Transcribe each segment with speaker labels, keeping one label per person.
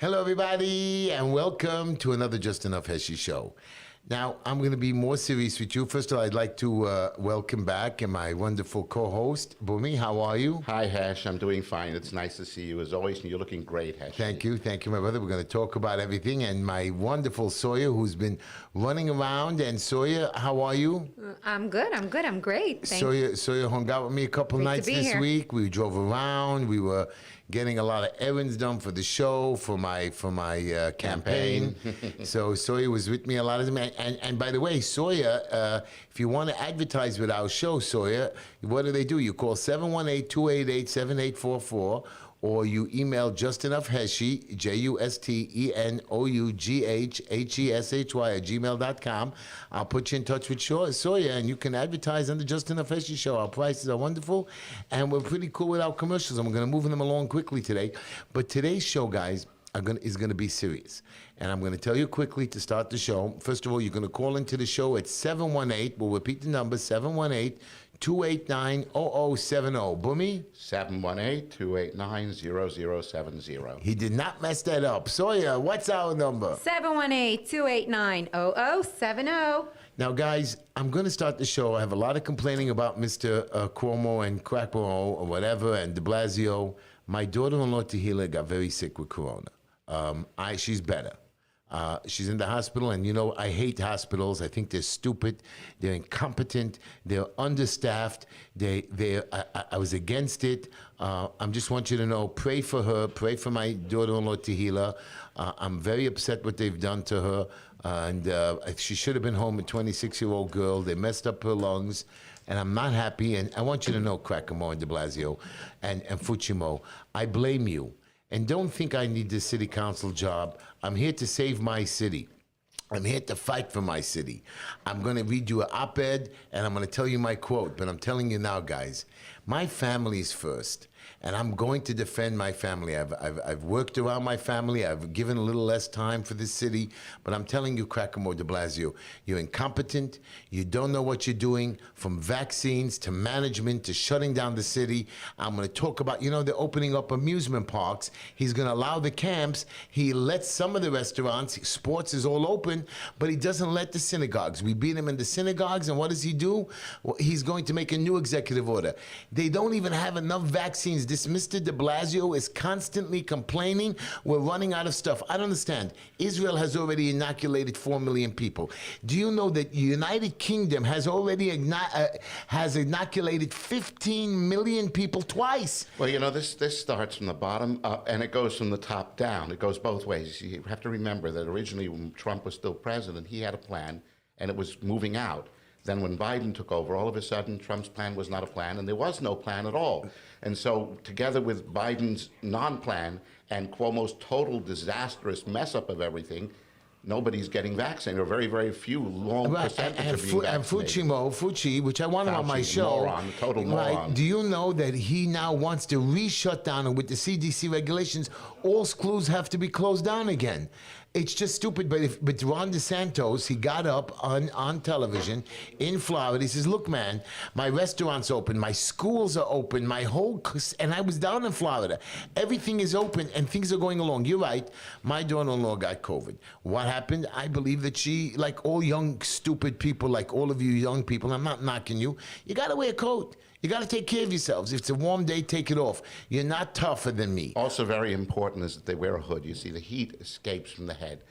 Speaker 1: Hello, everybody, and welcome to another Just Enough Heshy show. Now, I'm going to be more serious with you. First of all, I'd like to welcome back my wonderful co-host, Bumi. How are you?
Speaker 2: Hi, Hesh. I'm doing fine. It's nice to see you as always, and you're looking great, Hesh.
Speaker 1: Thank you, my brother. We're going to talk about everything, and my wonderful Sawyer, who's been running around. And Sawyer, how are you?
Speaker 3: I'm good. I'm great.
Speaker 1: Sawyer hung out with me a couple
Speaker 3: Great to
Speaker 1: nights
Speaker 3: be
Speaker 1: this
Speaker 3: here.
Speaker 1: week. We drove around. We were getting a lot of errands done for the show, for my campaign. So Sawyer was with me a lot of them. And by the way, Sawyer, if you want to advertise with our show, Sawyer, what do? You call 718-288-7844, or you email JustEnoughHeshy, JustEnoughHeshy @gmail.com. I'll put you in touch with Sawyer, and you can advertise on the Just Enough Heshy show. Our prices are wonderful, and we're pretty cool with our commercials, and we're going to move them along quickly today. But today's show, guys, is going to be serious. And I'm going to tell you quickly to start the show. First of all, you're going to call into the show at 718. We'll repeat the number, 718-289-0070. Boomy?
Speaker 2: 718-289-0070.
Speaker 1: He did not mess that up. Sawyer, what's our number?
Speaker 3: 718-289-0070.
Speaker 1: Now, guys, I'm going to start the show. I have a lot of complaining about Mr. Cuomo and Crackmo or whatever, and Deblasio. My daughter-in-law, Tehila, got very sick with corona. She's better. She's in the hospital, and I hate hospitals. I think they're stupid, they're incompetent, they're understaffed. I was against it. I just want you to know, pray for her, pray for my daughter-in-law Tehila. I'm very upset what they've done to her, and she should have been home. A 26-year-old girl. They messed up her lungs, and I'm not happy. And I want you to know, Cuomo and Deblasio and Fucimo, I blame you. And don't think I need this city council job. I'm here to save my city. I'm here to fight for my city. I'm going to read you an op-ed, and I'm going to tell you my quote. But I'm telling you now, guys, my family's first. And I'm going to defend my family. I've worked around my family. I've given a little less time for this city. But I'm telling you, Cuomo de Blasio, you're incompetent. You don't know what you're doing, from vaccines to management to shutting down the city. I'm going to talk about, they're opening up amusement parks. He's going to allow the camps. He lets some of the restaurants. Sports is all open, but he doesn't let the synagogues. We beat him in the synagogues, and what does he do? Well, he's going to make a new executive order. They don't even have enough vaccines. This Mr. de Blasio is constantly complaining we're running out of stuff. I don't understand. Israel has already inoculated 4 million people. Do you know that the United Kingdom has already has inoculated 15 million people twice?
Speaker 2: Well, this starts from the bottom up, and it goes from the top down. It goes both ways. You have to remember that originally when Trump was still president, he had a plan, and it was moving out. Then when Biden took over, all of a sudden, Trump's plan was not a plan, and there was no plan at all. And so together with Biden's non-plan and Cuomo's total disastrous mess-up of everything, nobody's getting vaccinated, or very, very few, long percentage are being vaccinated.
Speaker 1: And Fucci, which I want him on my show.
Speaker 2: Moron, total moron.
Speaker 1: Right, do you know that he now wants to re-shut down, and with the CDC regulations, all schools have to be closed down again? It's just stupid. But Ron DeSantis, he got up on television in Florida. He says, look, man, my restaurant's open, my schools are open, and I was down in Florida. Everything is open, and things are going along. You're right. My daughter-in-law got COVID. What happened? I believe that she, like all young, stupid people, like all of you young people, I'm not knocking you, you got to wear a coat. You got to take care of yourselves. If it's a warm day, take it off. You're not tougher than me.
Speaker 2: Also very important is that they wear a hood. You see, the heat escapes from the head.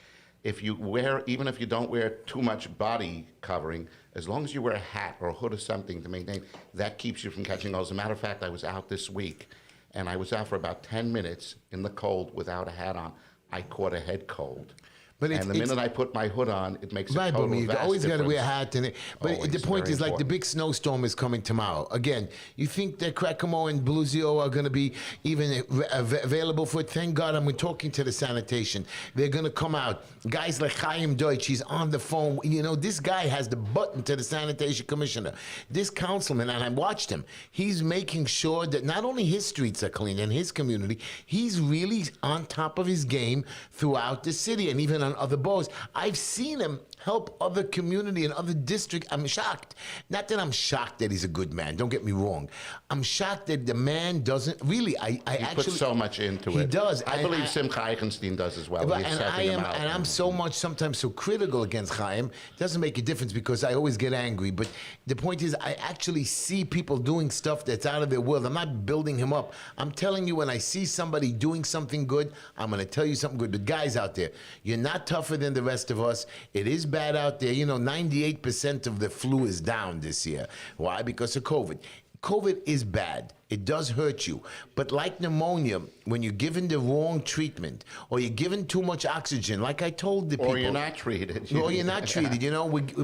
Speaker 2: If you wear, even if you don't wear too much body covering, as long as you wear a hat or a hood or something to maintain, that keeps you from catching those. As a matter of fact, I was out this week, and I was out for about 10 minutes in the cold without a hat on. I caught a head cold. And the minute I put my hood on, it makes a total vast
Speaker 1: you always got to wear a hat. But
Speaker 2: Always,
Speaker 1: the point is, like, the big snowstorm is coming tomorrow. Again, you think that Cuomo and Deblasio are going to be even available for it? Thank God I'm talking to the sanitation. They're going to come out. Guys like Chaim Deutsch, he's on the phone. This guy has the button to the sanitation commissioner. This councilman, and I watched him, he's making sure that not only his streets are clean in his community, he's really on top of his game throughout the city and even on other boroughs. I've seen him help other community and other district. I'm shocked. Not that I'm shocked that he's a good man. Don't get me wrong. I'm shocked that the man doesn't really. I
Speaker 2: He
Speaker 1: actually
Speaker 2: puts so much into it.
Speaker 1: He does.
Speaker 2: I
Speaker 1: And
Speaker 2: believe Simcha Eichenstein does as well.
Speaker 1: But,
Speaker 2: He's
Speaker 1: and I
Speaker 2: helping him
Speaker 1: am,
Speaker 2: out.
Speaker 1: and I'm so much sometimes so critical against Chaim. It doesn't make a difference because I always get angry. But the point is, I actually see people doing stuff that's out of their world. I'm not building him up. I'm telling you, when I see somebody doing something good, I'm going to tell you something good. But guys out there, you're not tougher than the rest of us. It is bad out there. 98% of the flu is down this year. Why? Because of COVID. COVID is bad. It does hurt you. But like pneumonia, when you're given the wrong treatment or you're given too much oxygen, like I told the people.
Speaker 2: Or you're not treated.
Speaker 1: Or you're not treated.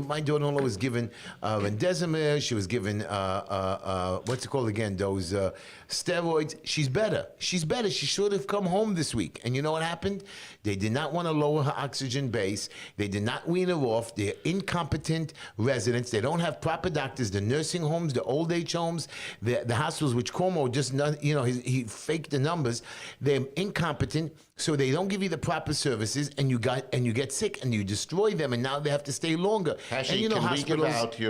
Speaker 1: My daughter-in-law was given remdesivir. She was given, what's it called again? Those steroids. She's better. She's better. She should have come home this week. And you know what happened? They did not want to lower her oxygen base. They did not wean her off. They're incompetent residents. They don't have proper doctors. The nursing homes, the old age homes, the hospitals, which Cuomo just, he faked the numbers. They're incompetent, so they don't give you the proper services, and you get sick, and you destroy them, and now they have to stay longer.
Speaker 2: Heshy, can we give out to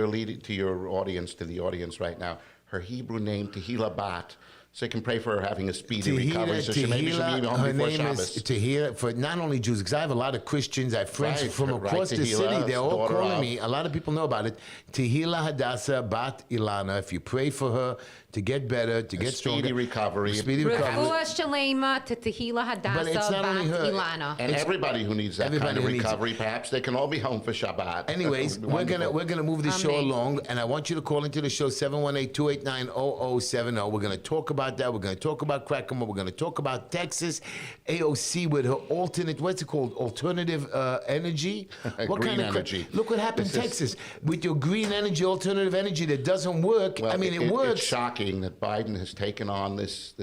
Speaker 2: your audience right now, her Hebrew name, Tehillah Bat, so you can pray for her having a speedy recovery. So maybe she'll be home
Speaker 1: her
Speaker 2: before
Speaker 1: name
Speaker 2: Shabbos.
Speaker 1: is Tehillah, for not only Jews, because I have a lot of Christians, I have friends
Speaker 2: Right,
Speaker 1: from
Speaker 2: right,
Speaker 1: across the
Speaker 2: Tehillah,
Speaker 1: city. They're all
Speaker 2: daughter
Speaker 1: calling
Speaker 2: of-
Speaker 1: me. A lot of people know about it. Tehillah Hadassah Bat Ilana. If you pray for her to get better, to get stronger.
Speaker 2: Speedy recovery.
Speaker 1: Speedy recovery.
Speaker 3: Refuah Shalema to Tehillah
Speaker 1: But it's
Speaker 3: Hadassah
Speaker 1: not only
Speaker 3: Bat
Speaker 1: her.
Speaker 3: Ilana.
Speaker 2: And everybody who needs that kind
Speaker 1: Everybody
Speaker 2: of
Speaker 1: who needs it.
Speaker 2: recovery, perhaps they can all be home for Shabbat.
Speaker 1: Anyways, we're gonna move the show
Speaker 3: Amen.
Speaker 1: along, and I want you to call into the show 718-289-0070. We're gonna talk about that. We're gonna talk about Krakow. We're gonna talk about Texas, AOC with her what's it called? Alternative energy. What
Speaker 2: Green
Speaker 1: kind of
Speaker 2: energy.
Speaker 1: Look what happened in
Speaker 2: This is-
Speaker 1: Texas with your green energy, alternative energy that doesn't work.
Speaker 2: Well,
Speaker 1: I mean, it works.
Speaker 2: It's shocking that Biden has taken on this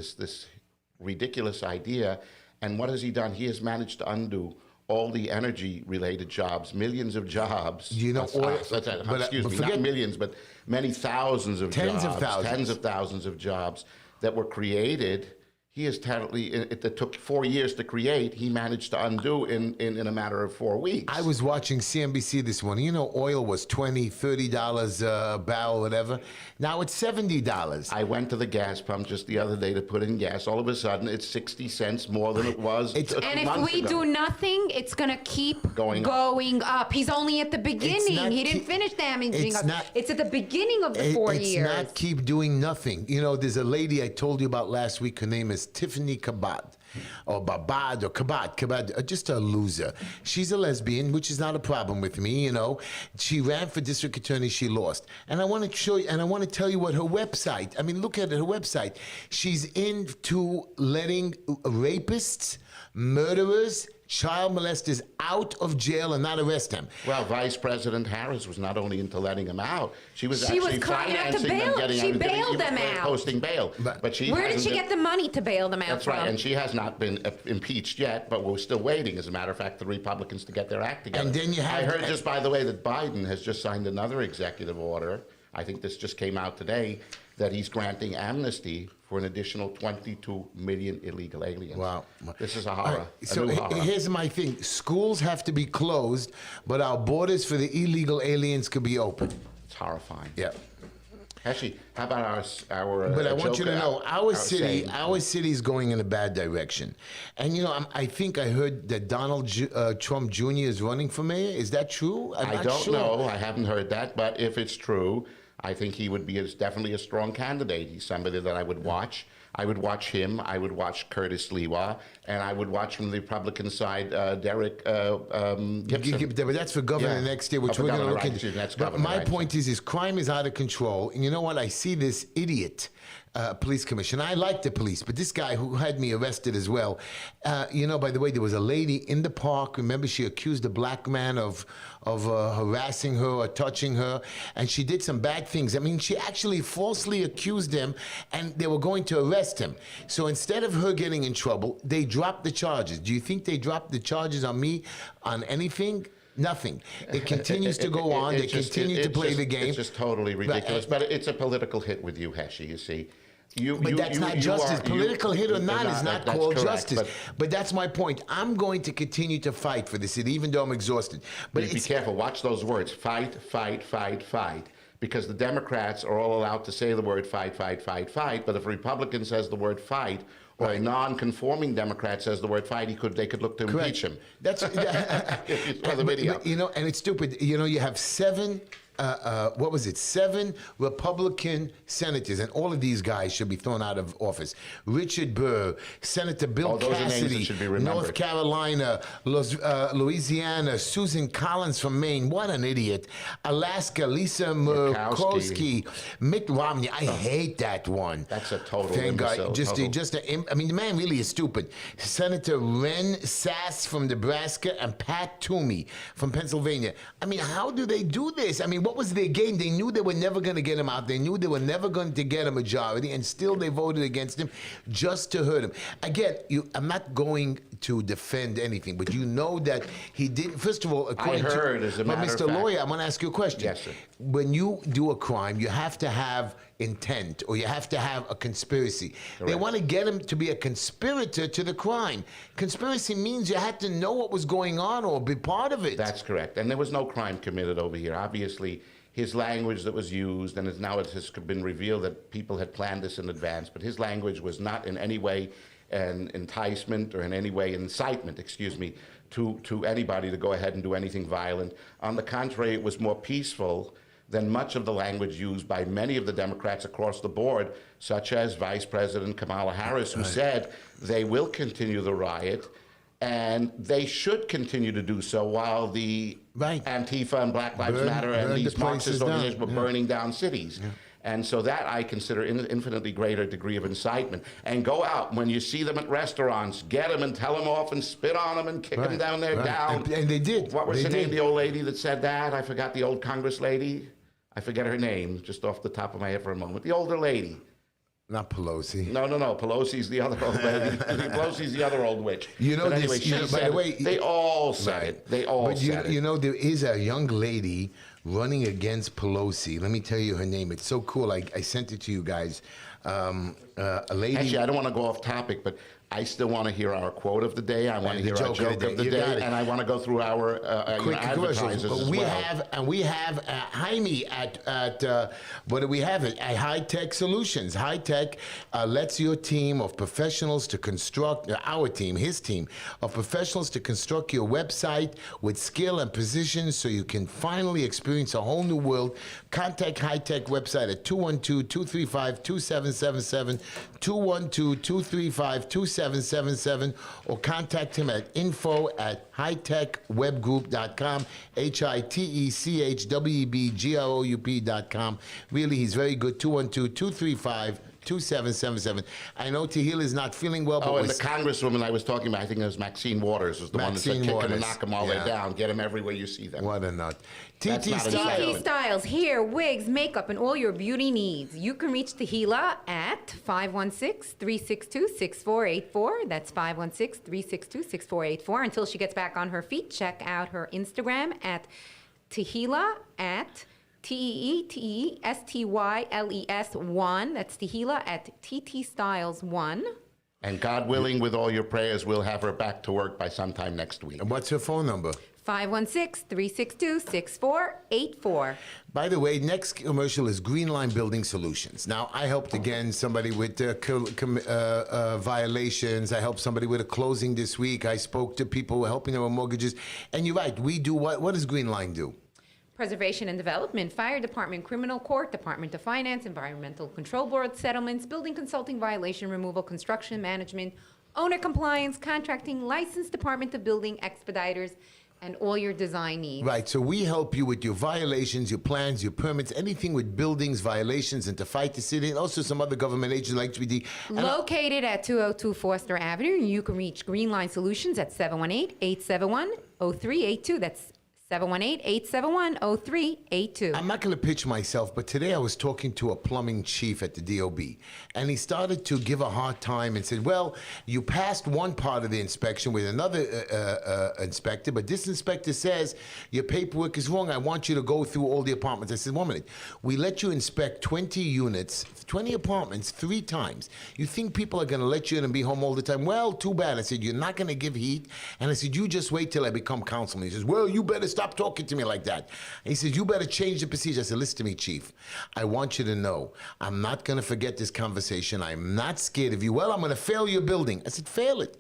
Speaker 2: ridiculous idea, and what has he done? He has managed to undo all the energy-related jobs, millions of jobs.
Speaker 1: forget-
Speaker 2: Not millions, but many thousands of
Speaker 1: Tens
Speaker 2: jobs.
Speaker 1: of thousands.
Speaker 2: Tens of thousands of jobs that were created. He has it took 4 years to create. He managed to undo in a matter of 4 weeks.
Speaker 1: I was watching CNBC this morning. Oil was $20, $30 a barrel, whatever. Now it's $70.
Speaker 2: I went to the gas pump just the other day to put in gas. All of a sudden, it's 60 cents more than it was
Speaker 1: It's-
Speaker 2: 2
Speaker 3: And if
Speaker 2: months
Speaker 3: we
Speaker 2: ago.
Speaker 3: do nothing, it's going to keep
Speaker 2: Going
Speaker 3: up. He's only at the beginning.
Speaker 1: not
Speaker 3: He didn't
Speaker 1: keep-
Speaker 3: finish damaging
Speaker 1: it's
Speaker 3: us.
Speaker 1: not-
Speaker 3: It's at the beginning of the 4
Speaker 1: It's
Speaker 3: years.
Speaker 1: not keep doing nothing. There's a lady I told you about last week. Her name is Tiffany Kabad, or Babad, or Kabad, just a loser. She's a lesbian, which is not a problem with me. She ran for district attorney. She lost, and I want to show you, and I want to tell you what her website. I mean, look at her website. She's into letting rapists, murderers, child molesters out of jail and not arrest them.
Speaker 2: Well, Vice President Harris was not only into letting them out, she was
Speaker 3: She was
Speaker 2: actually
Speaker 3: crying out to
Speaker 2: financing them,
Speaker 3: bail.
Speaker 2: getting
Speaker 3: She
Speaker 2: out,
Speaker 3: bailed them
Speaker 2: even
Speaker 3: out.
Speaker 2: posting bail. But she
Speaker 3: Where did
Speaker 2: hasn't
Speaker 3: she
Speaker 2: been-
Speaker 3: get the money to bail them out
Speaker 2: That's
Speaker 3: from?
Speaker 2: right, and she has not been impeached yet, but we're still waiting, as a matter of fact, the Republicans to get their act together.
Speaker 1: And then you have-
Speaker 2: I heard just, by the way, that Biden has just signed another executive order. I think this just came out today, that he's granting amnesty for an additional 22 million illegal aliens.
Speaker 1: Wow.
Speaker 2: This is a
Speaker 1: All
Speaker 2: horror.
Speaker 1: right,
Speaker 2: a
Speaker 1: so
Speaker 2: new horror.
Speaker 1: here's my thing. Schools have to be closed, but our borders for the illegal aliens could be open.
Speaker 2: It's horrifying.
Speaker 1: Yeah.
Speaker 2: Actually, how about our
Speaker 1: But I want you to
Speaker 2: joke,
Speaker 1: know, our
Speaker 2: saying?
Speaker 1: city is going in a bad direction. And I think I heard that Donald Trump Jr. is running for mayor. Is that true? I'm
Speaker 2: I
Speaker 1: not
Speaker 2: don't
Speaker 1: sure.
Speaker 2: know. I haven't heard that. But if it's true, I think he would be definitely a strong candidate. He's somebody that I would watch. I would watch him. I would watch Curtis Lewa. And I would watch from the Republican side Derek Gibson.
Speaker 1: But that's for governor
Speaker 2: Yeah.
Speaker 1: next year, which
Speaker 2: Oh, for
Speaker 1: we're going to
Speaker 2: governor,
Speaker 1: look
Speaker 2: right.
Speaker 1: into.
Speaker 2: That's
Speaker 1: But
Speaker 2: governor,
Speaker 1: my
Speaker 2: right.
Speaker 1: point is crime is out of control. And you know what? I see this idiot police commissioner. I like the police, but this guy who had me arrested as well. By the way, there was a lady in the park. Remember, she accused a black man of harassing her or touching her, and she did some bad things. I mean, she actually falsely accused him, and they were going to arrest him. So instead of her getting in trouble, they dropped the charges. Do you think they dropped the charges on me on anything? Nothing. It continues to go on. They continue to play the game.
Speaker 2: It's just totally ridiculous. But it's a political hit with you, Heshy, you see.
Speaker 1: But that's not justice. Political hit or not is not
Speaker 2: that's
Speaker 1: called
Speaker 2: correct,
Speaker 1: justice. But that's my point. I'm going to continue to fight for this, even though I'm exhausted. But
Speaker 2: be careful. Watch those words. Fight, fight, fight, fight. Because the Democrats are all allowed to say the word fight, fight, fight, fight. But if a Republican says the word fight, or a non-conforming Democrat says the word fight, they could look to impeach him.
Speaker 1: That's
Speaker 2: If you saw the video.
Speaker 1: But, and it's stupid. You have seven. What was it? 7 Republican senators, and all of these guys should be thrown out of office. Richard Burr, Senator Bill
Speaker 2: those are names that
Speaker 1: Cassidy,
Speaker 2: should be remembered.
Speaker 1: North Carolina, Louisiana, Susan Collins from Maine. What an idiot. Alaska, Lisa Murkowski, Mitt Romney. I hate that one.
Speaker 2: That's a total
Speaker 1: Thank God.
Speaker 2: imbecile.
Speaker 1: The man really is stupid. Senator Ren Sass from Nebraska and Pat Toomey from Pennsylvania. How do they do this? What was their game? They knew they were never going to get him out. They knew they were never going to get a majority, and still they voted against him just to hurt him. Again, I'm not going to defend anything, but you know that he did. First of all, according
Speaker 2: as a matter
Speaker 1: Mr.
Speaker 2: of fact.
Speaker 1: Lawyer, I'm going to ask you a question.
Speaker 2: Yes, sir.
Speaker 1: When you do a crime, you have to have intent, or you have to have a conspiracy.
Speaker 2: Correct.
Speaker 1: They want to get him to be a conspirator to the crime. Conspiracy means you had to know what was going on or be part of it.
Speaker 2: That's correct. And there was no crime committed over here. Obviously, his language that was used, and now it has been revealed that people had planned this in advance, but his language was not in any way an enticement or in any way incitement, to anybody to go ahead and do anything violent. On the contrary, it was more peaceful than much of the language used by many of the Democrats across the board, such as Vice President Kamala Harris, who said they will continue the riot, and they should continue to do so while the Antifa and Black Lives Matter and these Marxist organizations were burning down cities. Yeah. And so that I consider an infinitely greater degree of incitement. And go out, when you see them at restaurants, get them and tell them off and spit on them and kick them down there down.
Speaker 1: And they did.
Speaker 2: What was her name, the old lady that said that? I forgot the old Congress lady. I forget her name, just off the top of my head for a moment. The older lady.
Speaker 1: Not Pelosi.
Speaker 2: No. Pelosi's the other old lady. Pelosi's the other old witch.
Speaker 1: By the way,
Speaker 2: they all said it. They all said it.
Speaker 1: There is a young lady running against Pelosi. Let me tell you her name. It's so cool. I sent it to you guys. A lady.
Speaker 2: Actually, I don't want to go off topic, but I still want to hear our quote of the day. I want to hear our joke of the day, and I want to go through our
Speaker 1: quick
Speaker 2: advertisers as well.
Speaker 1: We have Jaime at what do we have? At High Tech Solutions. High Tech lets your team of professionals to construct our team, his team of professionals to construct your website with skill and precision, so you can finally experience a whole new world. Contact High Tech website at 212-235-2777, 212-235-2777, or contact him at info@hightechwebgroup.com, HITECHWEBGROUP.com. Really, he's very good. 212-235-2777. I know Tehillah is not feeling well, but
Speaker 2: and the congresswoman I was talking about, I think it was Maxine Waters, was the one that said kick them and knock them all the way down. Get them everywhere you see them.
Speaker 1: What a nut.
Speaker 3: TT Styles, hair, wigs, makeup, and all your beauty needs. You can reach Tehillah at 516-362-6484. That's 516-362-6484. Until she gets back on her feet, check out her Instagram at Tehillah at TEETESTYLES1. That's Tehillah at TTStyles1.
Speaker 2: And God willing, with all your prayers, we'll have her back to work by sometime next week.
Speaker 1: And what's her phone number?
Speaker 3: 516-362-6484.
Speaker 1: By the way, next commercial is Green Line Building Solutions. Now, I helped, again, somebody with violations. I helped somebody with a closing this week. I spoke to people helping them with mortgages. And you're right, we do what? What does Green Line do?
Speaker 3: Preservation and Development, Fire Department, Criminal Court, Department of Finance, Environmental Control Board, Settlements, Building Consulting, Violation Removal, Construction Management, Owner Compliance, Contracting, Licensed Department of Building, Expediters, and all your design needs.
Speaker 1: Right, so we help you with your violations, your plans, your permits, anything with buildings, violations, and to fight the city, and also some other government agencies like HPD.
Speaker 3: Located at 202 Foster Avenue, you can reach Green Line Solutions at 718-871-0382. That's 718-871-0382.
Speaker 1: I'm not going to pitch myself, but today I was talking to a plumbing chief at the DOB, and he started to give a hard time and said, well, you passed one part of the inspection with another inspector, but this inspector says your paperwork is wrong. I want you to go through all the apartments. I said, 1 minute. We let you inspect 20 units, 20 apartments 3 times. You think people are going to let you in and be home all the time? Well, too bad. I said, you're not going to give heat. And I said, you just wait till I become councilman. He says, well, you better stop talking to me like that. And he says, you better change the procedure. I said, listen to me, Chief. I want you to know I'm not going to forget this conversation. I'm not scared of you. Well, I'm going to fail your building. I said, fail it.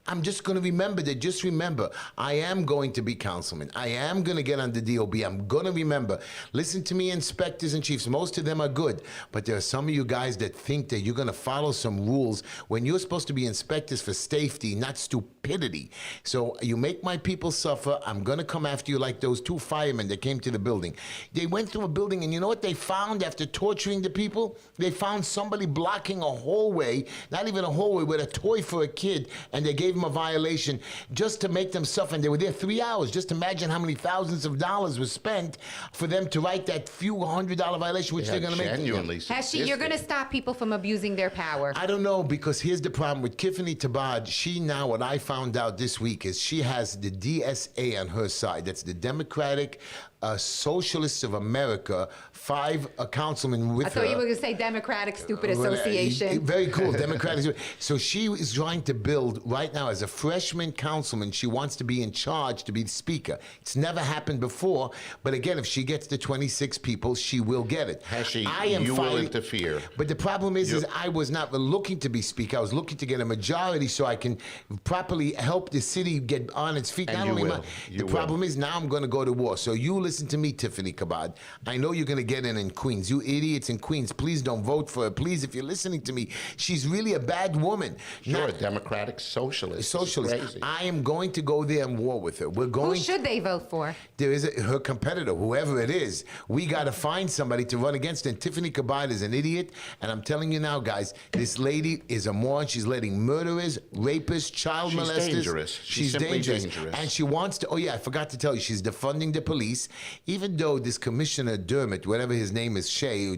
Speaker 1: I'm just going to remember that. Just remember, I am going to be councilman. I am going to get on the DOB. I'm going to remember. Listen to me, inspectors and chiefs. Most of them are good. But there are some of you guys that think that you're going to follow some rules when you're supposed to be inspectors for safety, not stupidity. So you make my people suffer. I'm going to come after you like those 2 firemen that came to the building. They went through a building, and you know what they found after torturing the people? They found somebody blocking a hallway, not even a hallway, with a toy for a kid, and they gave them a violation just to make them suffer. And they were there 3 hours. Just imagine how many thousands of dollars was spent for them to write that few $100 violation, which they're going to make.
Speaker 2: Genuinely
Speaker 3: Heshy, you're going to stop people from abusing their power.
Speaker 1: I don't know, because here's the problem with Tiffany Tabad. She now, what I found out this week is she has the DSA on her side. That's the Democratic Socialists of America, 5 councilmen with her.
Speaker 3: I thought you were going to say Democratic Stupid Association.
Speaker 1: Very cool, Democratic. So she is trying to build right now as a freshman councilman. She wants to be in charge, to be the speaker. It's never happened before, but again, if she gets the 26 people, she will get it.
Speaker 2: Heshy,
Speaker 1: you
Speaker 2: will interfere.
Speaker 1: But the problem is I was not looking to be speaker. I was looking to get a majority so I can properly help the city get on its feet.
Speaker 2: And
Speaker 1: not
Speaker 2: you
Speaker 1: only
Speaker 2: will.
Speaker 1: the problem is now I'm going to go to war. So you listen to me, Tiffany Kabad. I know you're going to get in Queens. You idiots in Queens, please don't vote for her. Please, if you're listening to me, she's really a bad woman.
Speaker 2: Sure, a Democratic Socialist.
Speaker 1: Socialist. I am going to go there and war with her. We're going.
Speaker 3: Who should they vote for?
Speaker 1: There is her competitor, whoever it is. We got to find somebody to run against her. And Tiffany Kabad is an idiot. And I'm telling you now, guys, this lady is a moron. She's letting murderers, rapists, child molesters.
Speaker 2: She's dangerous. She's simply dangerous.
Speaker 1: And she wants to, oh yeah, I forgot to tell you, she's defunding the police. Even though this Commissioner Dermott, whatever his name is,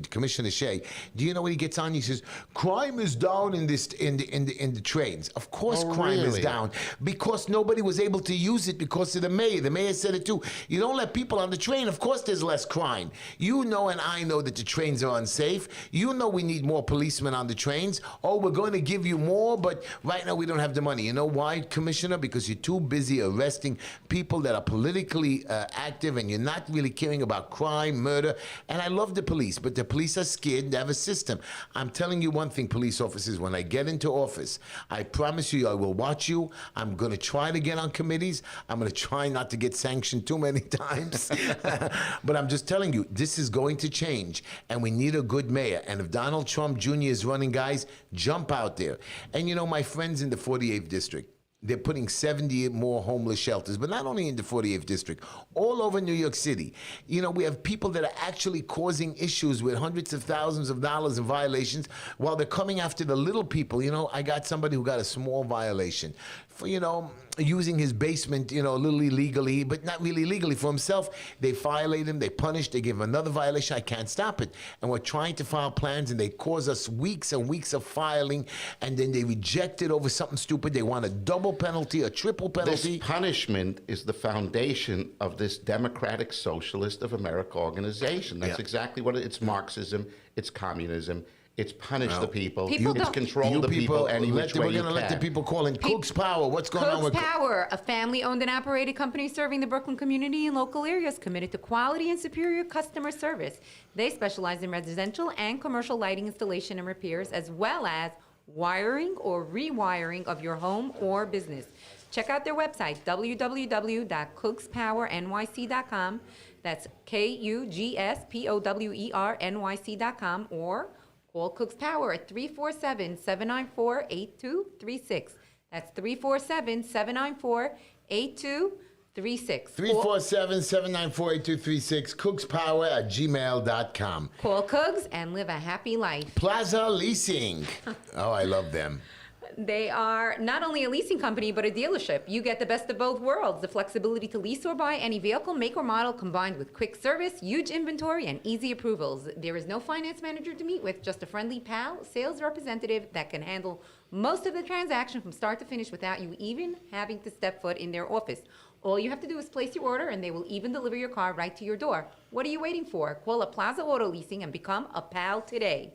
Speaker 1: Commissioner Shea, do you know what he gets on? He says, crime is down in the trains. Of course crime is down. Because nobody was able to use it because of the mayor. The mayor said it too. You don't let people on the train, of course there's less crime. You know and I know that the trains are unsafe. You know we need more policemen on the trains. Oh, we're going to give you more, but right now we don't have the money. You know why, Commissioner? Because you're too busy arresting people that are politically active, and you're not really caring about crime, murder. And I love the police, but the police are scared. They have a system. I'm telling you one thing, police officers, when I get into office, I promise you I will watch you. I'm going to try to get on committees. I'm going to try not to get sanctioned too many times. But I'm just telling you, this is going to change, and we need a good mayor. And if Donald Trump Jr. is running, guys, jump out there. And you know, my friends in the 48th district, they're putting 70 more homeless shelters, but not only in the 48th district, all over New York City. You know, we have people that are actually causing issues with hundreds of thousands of dollars in violations while they're coming after the little people. You know, I got somebody who got a small violation for, you know, using his basement, you know, a little illegally, but not really legally for himself. They violate him, they punish, they give him another violation. I can't stop it. And we're trying to file plans, and they cause us weeks and weeks of filing, and then they reject it over something stupid. They want a double penalty, a triple penalty.
Speaker 2: This punishment is the foundation of this Democratic Socialist of America organization. That's exactly what it's Marxism, it's communism. It's punish the people. It's control the people any which way you can.
Speaker 1: We're going to let the people call in. Cook's Power. What's going on with
Speaker 3: Cook's Power, a family-owned and operated company serving the Brooklyn community and local areas, committed to quality and superior customer service. They specialize in residential and commercial lighting installation and repairs, as well as wiring or rewiring of your home or business. Check out their website, www.cookspowernyc.com. That's KUGSPOWERNYC.com, or call Cooks Power at 347-794-8236. That's 347-794-8236.
Speaker 1: 347-794-8236. cookspower@gmail.com.
Speaker 3: Call Cooks and live a happy life.
Speaker 1: Plaza Leasing. Oh, I love them.
Speaker 3: They are not only a leasing company, but a dealership. You get the best of both worlds, the flexibility to lease or buy any vehicle, make or model, combined with quick service, huge inventory, and easy approvals. There is no finance manager to meet with, just a friendly pal sales representative that can handle most of the transaction from start to finish without you even having to step foot in their office. All you have to do is place your order, and they will even deliver your car right to your door. What are you waiting for? Call up Plaza Auto Leasing and become a pal today.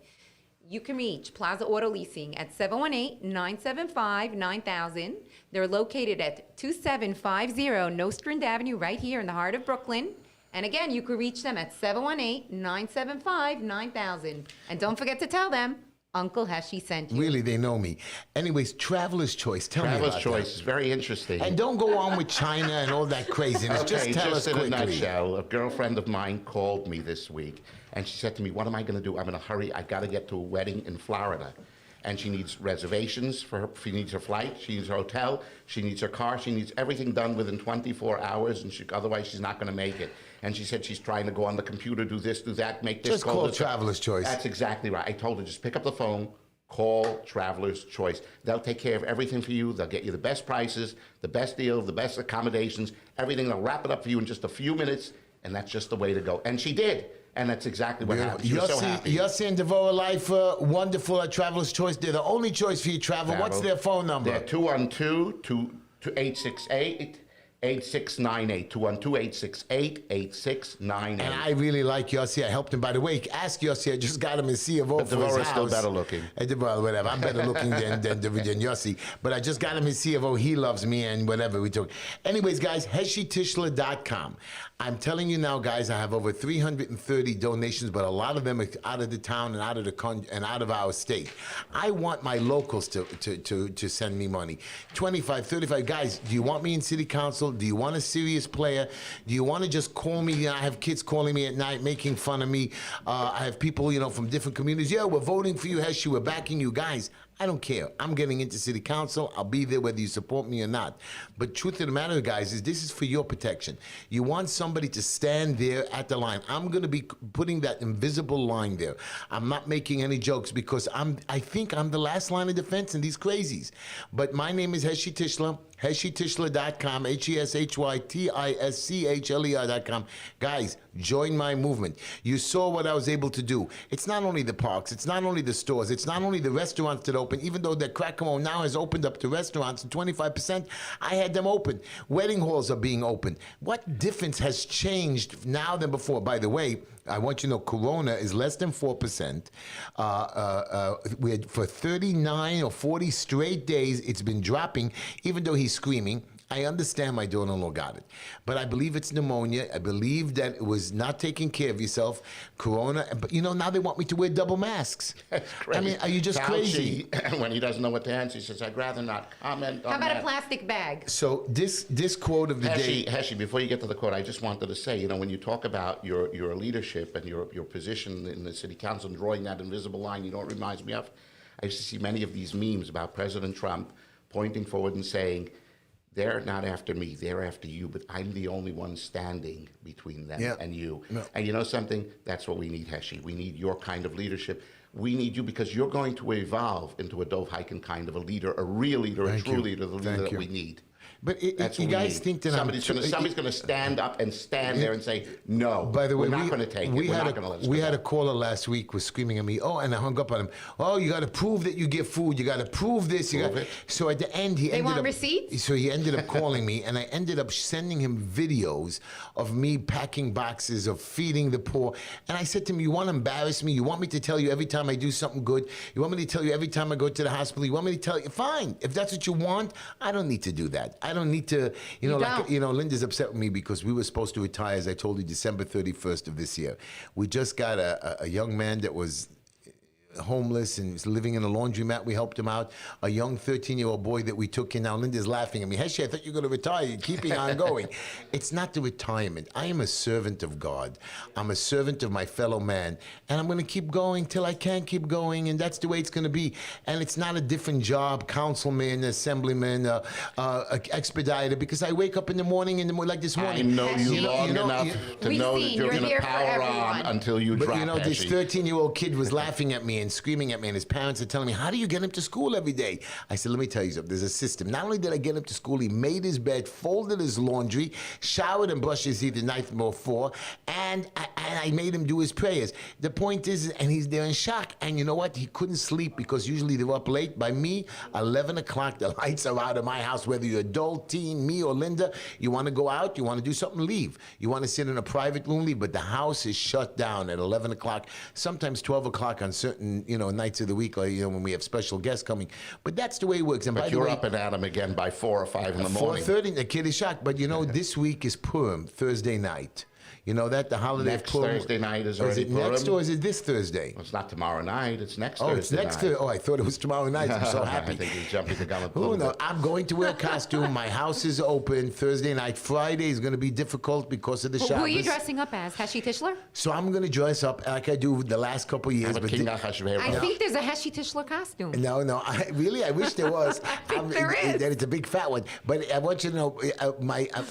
Speaker 3: You can reach Plaza Auto Leasing at 718-975-9000. They're located at 2750 Nostrand Avenue right here in the heart of Brooklyn. And again, you can reach them at 718-975-9000. And don't forget to tell them Uncle Heshy sent you.
Speaker 1: Really, they know me. Anyways, Traveler's Choice. Tell me
Speaker 2: Traveler's
Speaker 1: about
Speaker 2: choice
Speaker 1: that.
Speaker 2: is very interesting.
Speaker 1: And don't go on with China and all that craziness. Just tell us
Speaker 2: in
Speaker 1: quickly.
Speaker 2: a nutshell, a girlfriend of mine called me this week, and she said to me, what am I going to do? I'm in a hurry. I got to get to a wedding in Florida. And she needs reservations for her. She needs her flight. She needs her hotel. She needs her car. She needs everything done within 24 hours, and otherwise she's not going to make it. And she said she's trying to go on the computer, do this, do that, make this.
Speaker 1: Just call Traveler's Choice.
Speaker 2: That's exactly right. I told her, just pick up the phone, call Traveler's Choice. They'll take care of everything for you. They'll get you the best prices, the best deals, the best accommodations, everything. They'll wrap it up for you in just a few minutes, and that's just the way to go. And she did. And that's exactly what happened. She was so happy.
Speaker 1: Yossi and Devorah Life, wonderful at Traveler's Choice. They're the only choice for you travel. What's their phone number?
Speaker 2: They're 212-868-8698. 212-868-8698.
Speaker 1: And I really like Yossi. I helped him. By the way, ask Yossi. I just got him a C of O
Speaker 2: But
Speaker 1: for his
Speaker 2: Devorah's
Speaker 1: house.
Speaker 2: still better looking.
Speaker 1: Well, whatever. I'm better looking than Yossi. But I just got him his C of O. He loves me and whatever we talk. Anyways, guys, HeshyTishler.com. I'm telling you now, guys, I have over 330 donations, but a lot of them are out of the town and out of the and out of our state. I want my locals to send me money. 25, 35 guys. Do you want me in city council? Do you want a serious player? Do you want to just call me? You know, I have kids calling me at night, making fun of me. I have people, you know, from different communities. Yeah, we're voting for you, Heshy. We're backing you, guys. I don't care. I'm getting into city council. I'll be there whether you support me or not. But truth of the matter, guys, is this is for your protection. You want somebody to stand there at the line. I'm going to be putting that invisible line there. I'm not making any jokes because I think I'm the last line of defense in these crazies. But my name is Heshy Tishler. HeshyTishler.com, HeshyTishler.com. Guys, join my movement. You saw what I was able to do. It's not only the parks, it's not only the stores, it's not only the restaurants that open, even though the Cuomo now has opened up to restaurants and 25%, I had them open. Wedding halls are being opened. What difference has changed now than before? By the way, I want you to know Corona is less than 4%. We had for 39 or 40 straight days, it's been dropping, even though he's screaming. I understand my daughter-in-law got it, but I believe it's pneumonia. I believe that it was not taking care of yourself, Corona. But you know, now they want me to wear double masks.
Speaker 2: That's crazy.
Speaker 1: I mean, are you just crazy?
Speaker 2: When he doesn't know what to answer, he says, I'd rather not comment on
Speaker 3: How about
Speaker 2: that.
Speaker 3: a plastic bag?
Speaker 1: So this quote of the day.
Speaker 2: Heshy, before you get to the quote, I just wanted to say, you know, when you talk about your leadership and your position in the city council and drawing that invisible line, you know what it reminds me of? I used to see many of these memes about President Trump pointing forward and saying, they're not after me, they're after you, but I'm the only one standing between them and you. No. And you know something? That's what we need, Heshy. We need your kind of leadership. We need you because you're going to evolve into a Dov Hikind kind of a leader, a real leader, a true leader, the leader that we need.
Speaker 1: But you guys think that
Speaker 2: somebody's going to stand up and stand there and say, no,
Speaker 1: by the way,
Speaker 2: we're not going to take it. We're not going to let us
Speaker 1: We
Speaker 2: go
Speaker 1: had a
Speaker 2: back.
Speaker 1: caller last week was screaming at me, and I hung up on him. Oh, you got to prove that you get food. You got to prove this.
Speaker 2: Prove it.
Speaker 1: So at the end, he ended
Speaker 3: want
Speaker 1: up...
Speaker 3: receipts?
Speaker 1: So he ended up calling me, and I ended up sending him videos of me packing boxes, of feeding the poor. And I said to him, you want to embarrass me? You want me to tell you every time I do something good? You want me to tell you every time I go to the hospital? You want me to tell you? Fine. If that's what you want, I don't need to do that. I don't need to... You know, Linda's upset with me because we were supposed to retire, as I told you, December 31st of this year. We just got a young man that was homeless and was living in a laundromat. We helped him out. A young 13-year-old boy that we took in. Now Linda's laughing at me. Heshy, I thought you were going to retire. You're keeping on going. It's not the retirement. I am a servant of God. I'm a servant of my fellow man. And I'm going to keep going till I can't keep going. And that's the way it's going to be. And it's not a different job, councilman, assemblyman, expediter, because I wake up in the morning like this morning.
Speaker 2: I know you long enough to
Speaker 3: We've
Speaker 2: know that
Speaker 3: seen
Speaker 2: you're
Speaker 3: you're
Speaker 2: going to
Speaker 3: here for
Speaker 2: power on
Speaker 3: everyone.
Speaker 2: until you
Speaker 1: But
Speaker 2: drop,
Speaker 1: you know, this
Speaker 2: Heshy.
Speaker 1: 13-year-old kid was laughing at me, and screaming at me, and his parents are telling me, how do you get him to school every day? I said, let me tell you something. There's a system. Not only did I get him to school, he made his bed, folded his laundry, showered and brushed his teeth the night before, and I made him do his prayers. The point is, and he's there in shock. And you know what? He couldn't sleep because usually they're up late. By me, 11 o'clock, the lights are out of my house, whether you're adult, teen, me, or Linda. You want to go out, you want to do something, leave. You want to sit in a private room, leave. But the house is shut down at 11 o'clock, sometimes 12 o'clock on certain, nights of the week, or, when we have special guests coming. But that's the way it works. And
Speaker 2: But
Speaker 1: by the
Speaker 2: you're
Speaker 1: way,
Speaker 2: up and at 'em again by 4 or 5 in the morning.
Speaker 1: 4:30, the kid is shocked. But this week is Purim, Thursday night. You know that? The holiday
Speaker 2: Next
Speaker 1: of Purim.
Speaker 2: Thursday night is
Speaker 1: Or
Speaker 2: already
Speaker 1: it next
Speaker 2: Purim.
Speaker 1: or is it this Thursday?
Speaker 2: It's not tomorrow night. It's next
Speaker 1: Oh,
Speaker 2: Thursday
Speaker 1: it's next
Speaker 2: night.
Speaker 1: Thursday. Oh, I thought it was tomorrow night. I'm so happy.
Speaker 2: I think he's jumping the gun a
Speaker 1: Who
Speaker 2: little
Speaker 1: knows?
Speaker 2: bit.
Speaker 1: I'm going to wear a costume. My house is open Thursday night. Friday is going to be difficult because of the
Speaker 3: Who are you
Speaker 1: Shabbos.
Speaker 3: dressing up as? Heshy Tischler?
Speaker 1: So I'm going to dress up like I do the last couple of years.
Speaker 2: But
Speaker 1: But
Speaker 2: King
Speaker 1: thi-
Speaker 2: Ahasuerus.
Speaker 3: I think there's a Heshy Tischler costume.
Speaker 1: no, I wish there was.
Speaker 3: think there is.
Speaker 1: That it's a big fat one. But I want you to know,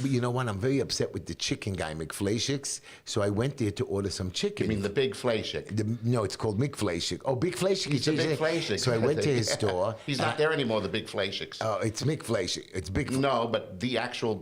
Speaker 1: you know what? I'm very upset with the chicken guy, McFlashix. So I went there to order some chicken.
Speaker 2: You mean the big flashik?
Speaker 1: No, it's called McFlashix. Oh, Big Flashik.
Speaker 2: He's the big flashik.
Speaker 1: So I went to his store.
Speaker 2: He's not there anymore, the big flashiks.
Speaker 1: Oh, it's McFlashik. It's Big.
Speaker 2: No, but the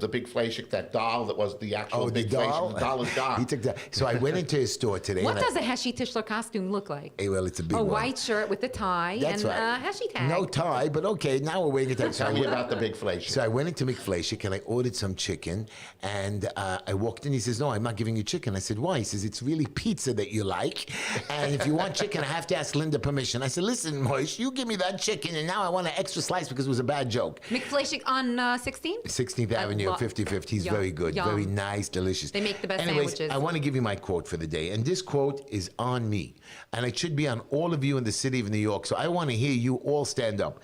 Speaker 2: big flashik, that doll that was the actual
Speaker 1: Oh, the
Speaker 2: big
Speaker 1: doll?
Speaker 2: flashik, the doll is gone.
Speaker 1: He took that. So I went into his store today.
Speaker 3: What
Speaker 1: and
Speaker 3: does a Heshy Tischler costume look like?
Speaker 1: well, it's a big
Speaker 3: A
Speaker 1: one.
Speaker 3: white shirt with a tie
Speaker 1: That's
Speaker 3: and
Speaker 1: right.
Speaker 3: a Heshy tag.
Speaker 1: No tie, but okay. Now we're waiting at that.
Speaker 2: Tell me about the big flashik.
Speaker 1: So I went into McFlashik and I ordered some chicken, and I walked in. He says, "No, I'm not giving you chicken." I said, "Why?" He says, "It's really pizza that you like, and if you want chicken, I have to ask Linda permission." I said, "Listen, Moish, you give me that chicken, and now I want an extra slice because it was a bad joke."
Speaker 3: McFlashik on 16?
Speaker 1: 16th Avenue,
Speaker 3: love-
Speaker 1: 55th. He's
Speaker 3: Yum,
Speaker 1: very good,
Speaker 3: yum.
Speaker 1: very nice, delicious.
Speaker 3: They make the best
Speaker 1: Anyways,
Speaker 3: sandwiches.
Speaker 1: I want to give you my quote for the day, and this quote is on me, and it should be on all of you in the city of New York. So I want to hear you all stand up.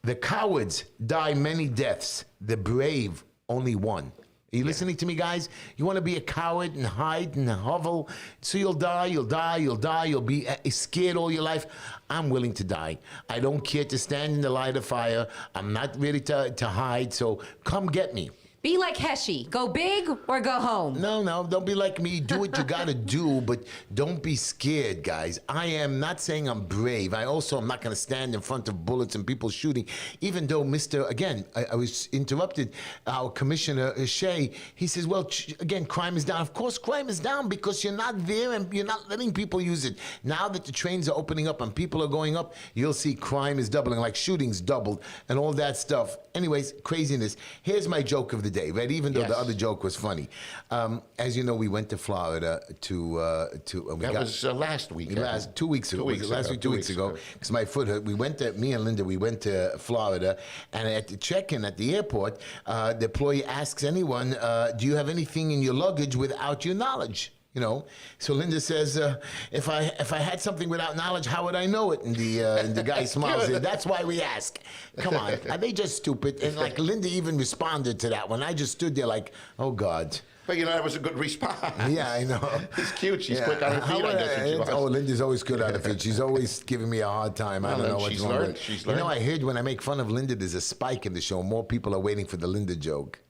Speaker 1: The cowards die many deaths. The brave only one. Are you listening to me, guys? You want to be a coward and hide and hovel, so you'll die, you'll be scared all your life. I'm willing to die. I don't care to stand in the light of fire. I'm not ready to hide, so come get me.
Speaker 3: Be like Heshy. Go big or go home.
Speaker 1: No, don't be like me. Do what you gotta do, but don't be scared, guys. I am not saying I'm brave. I also am not gonna stand in front of bullets and people shooting, even though I was interrupted, our Commissioner Heshy, he says, well, again, crime is down. Of course, crime is down because you're not there and you're not letting people use it. Now that the trains are opening up and people are going up, you'll see crime is doubling, like shootings doubled and all that stuff. Anyways, craziness. Here's my joke of the day, right? Even though
Speaker 2: Yes.
Speaker 1: the other joke was funny. As you know, we went to Florida
Speaker 2: That was last week.
Speaker 1: 2 weeks ago. Last week, 2 weeks ago, because my foot hurt. Me and Linda, we went to Florida, and at the check-in at the airport, the employee asks anyone, do you have anything in your luggage without your knowledge? So Linda says, if I had something without knowledge, how would I know it? And the guy smiles. Says, that's why we ask. Come on, are they just stupid? And like Linda even responded to that one. I just stood there like, oh God.
Speaker 2: But that was a good response.
Speaker 1: Yeah, I know.
Speaker 2: She's cute. She's
Speaker 1: Yeah.
Speaker 2: quick on her feet, I guess. She was.
Speaker 1: Oh, Linda's always good on her feet. She's always giving me a hard time. I don't know what's
Speaker 2: she's
Speaker 1: wrong
Speaker 2: learned.
Speaker 1: with her.
Speaker 2: She's
Speaker 1: You know,
Speaker 2: learned.
Speaker 1: I heard when I make fun of Linda, there's a spike in the show. More people are waiting for the Linda joke.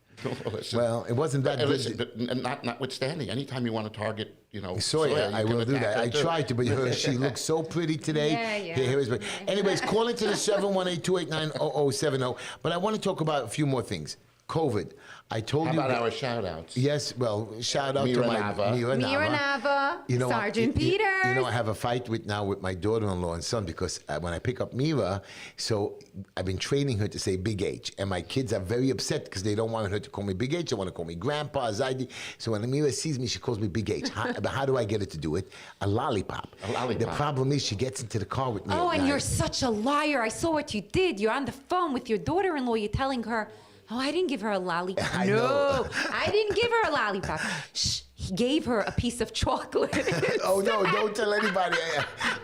Speaker 2: Listen,
Speaker 1: Well, it wasn't that good.
Speaker 2: listen, but notwithstanding, anytime you want to target,
Speaker 1: Soya, I
Speaker 2: you can
Speaker 1: will do
Speaker 2: attack
Speaker 1: that.
Speaker 2: her
Speaker 1: I
Speaker 2: too.
Speaker 1: tried to, but she looks so pretty today.
Speaker 3: Yeah.
Speaker 1: Here is my- Anyways, call into the 718-289-0070. But I want to talk about a few more things. COVID. I told
Speaker 2: How
Speaker 1: you.
Speaker 2: about our shout-outs?
Speaker 1: Yes, well, shout out
Speaker 2: Mira
Speaker 1: to my
Speaker 2: Nava.
Speaker 1: Mira
Speaker 3: Mira
Speaker 1: Nava.
Speaker 3: Nava, Sergeant Peters.
Speaker 1: I have a fight with my daughter-in-law and son because when I pick up Mira, so I've been training her to say Big H, and my kids are very upset because they don't want her to call me Big H. They want to call me Grandpa, Zaidi. So when Mira sees me, she calls me Big H. But how do I get her to do it? A lollipop.
Speaker 2: A lollipop.
Speaker 1: The problem is she gets into the car with me.
Speaker 3: Oh,
Speaker 1: at
Speaker 3: and
Speaker 1: night.
Speaker 3: you're such a liar. I saw what you did. You're on the phone with your daughter-in-law. You're telling her, oh, I didn't give her a lollipop.
Speaker 1: I
Speaker 3: No,
Speaker 1: know.
Speaker 3: I didn't give her a lollipop. Shh, he gave her a piece of chocolate.
Speaker 1: Oh no! Don't tell anybody.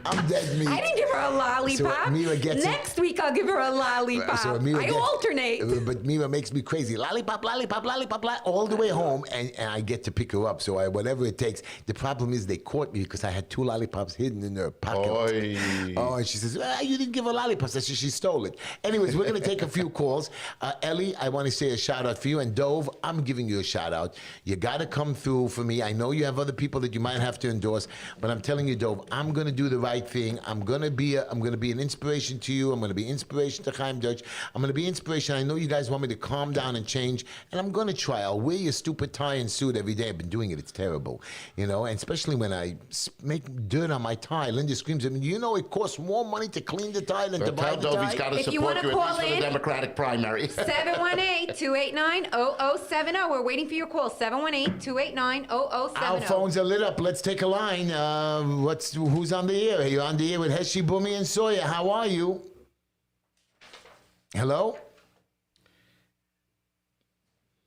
Speaker 1: I'm dead meat.
Speaker 3: I didn't give her a lollipop.
Speaker 1: So Mira gets it.
Speaker 3: Next week I'll give her a lollipop.
Speaker 1: So Mira
Speaker 3: I
Speaker 1: gets-
Speaker 3: alternate.
Speaker 1: But Mira makes me crazy. Lollipop, all the way home, and I get to pick her up. So whatever it takes. The problem is they caught me because I had 2 lollipops hidden in her pocket.
Speaker 2: Oy.
Speaker 1: Oh, and she says, you didn't give her lollipops. I said, she stole it. Anyways, we're going to take a few calls. Ellie, I want to say a shout out for you. And Dove, I'm giving you a shout out. You got to come through for me. I know you have other people that you might have to endorse, but I'm telling you, Dov, I'm going to do the right thing. I'm going to be an inspiration to you. I'm going to be inspiration to Chaim Deutsch. I'm going to be inspiration. I know you guys want me to calm down and change, and I'm going to try. I'll wear your stupid tie and suit every day. I've been doing it. It's terrible, and especially when I make dirt on my tie. Linda screams at me, it costs more money to clean the tie than to buy
Speaker 2: Tell
Speaker 1: the
Speaker 2: Dov
Speaker 1: tie.
Speaker 2: he's got to
Speaker 3: If you
Speaker 2: support
Speaker 3: wanna
Speaker 2: you at
Speaker 3: call
Speaker 2: least for the
Speaker 3: in-
Speaker 2: Democratic primary.
Speaker 3: 718-289-0070. We're waiting for your call. 718-289-0070.
Speaker 1: Our phones are lit up. Let's take a line. Who's on the air? Are you on the air with Heshy, Bumi, and Sawyer? How are you? Hello?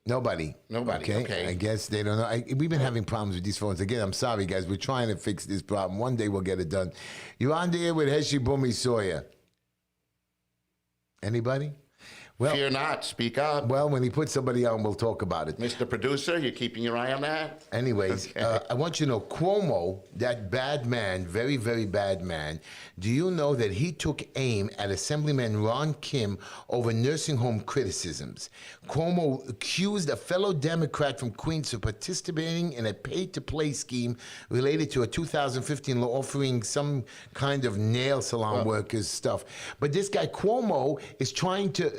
Speaker 1: Nobody. Okay. I guess they don't know. We've been having problems with these phones. Again, I'm sorry, guys. We're trying to fix this problem. One day we'll get it done. You're on the air with Heshy, Bumi, Sawyer. Anybody? Well,
Speaker 2: Fear not. Speak up.
Speaker 1: well, when he puts somebody on, we'll talk about it.
Speaker 2: Mr. Producer, you keeping your eye on that?
Speaker 1: Anyways, I want you to know Cuomo, that bad man, very, very bad man. Do you know that he took aim at Assemblyman Ron Kim over nursing home criticisms? Cuomo accused a fellow Democrat from Queens of participating in a pay-to-play scheme related to a 2015 law offering some kind of nail salon workers stuff. But this guy Cuomo is trying to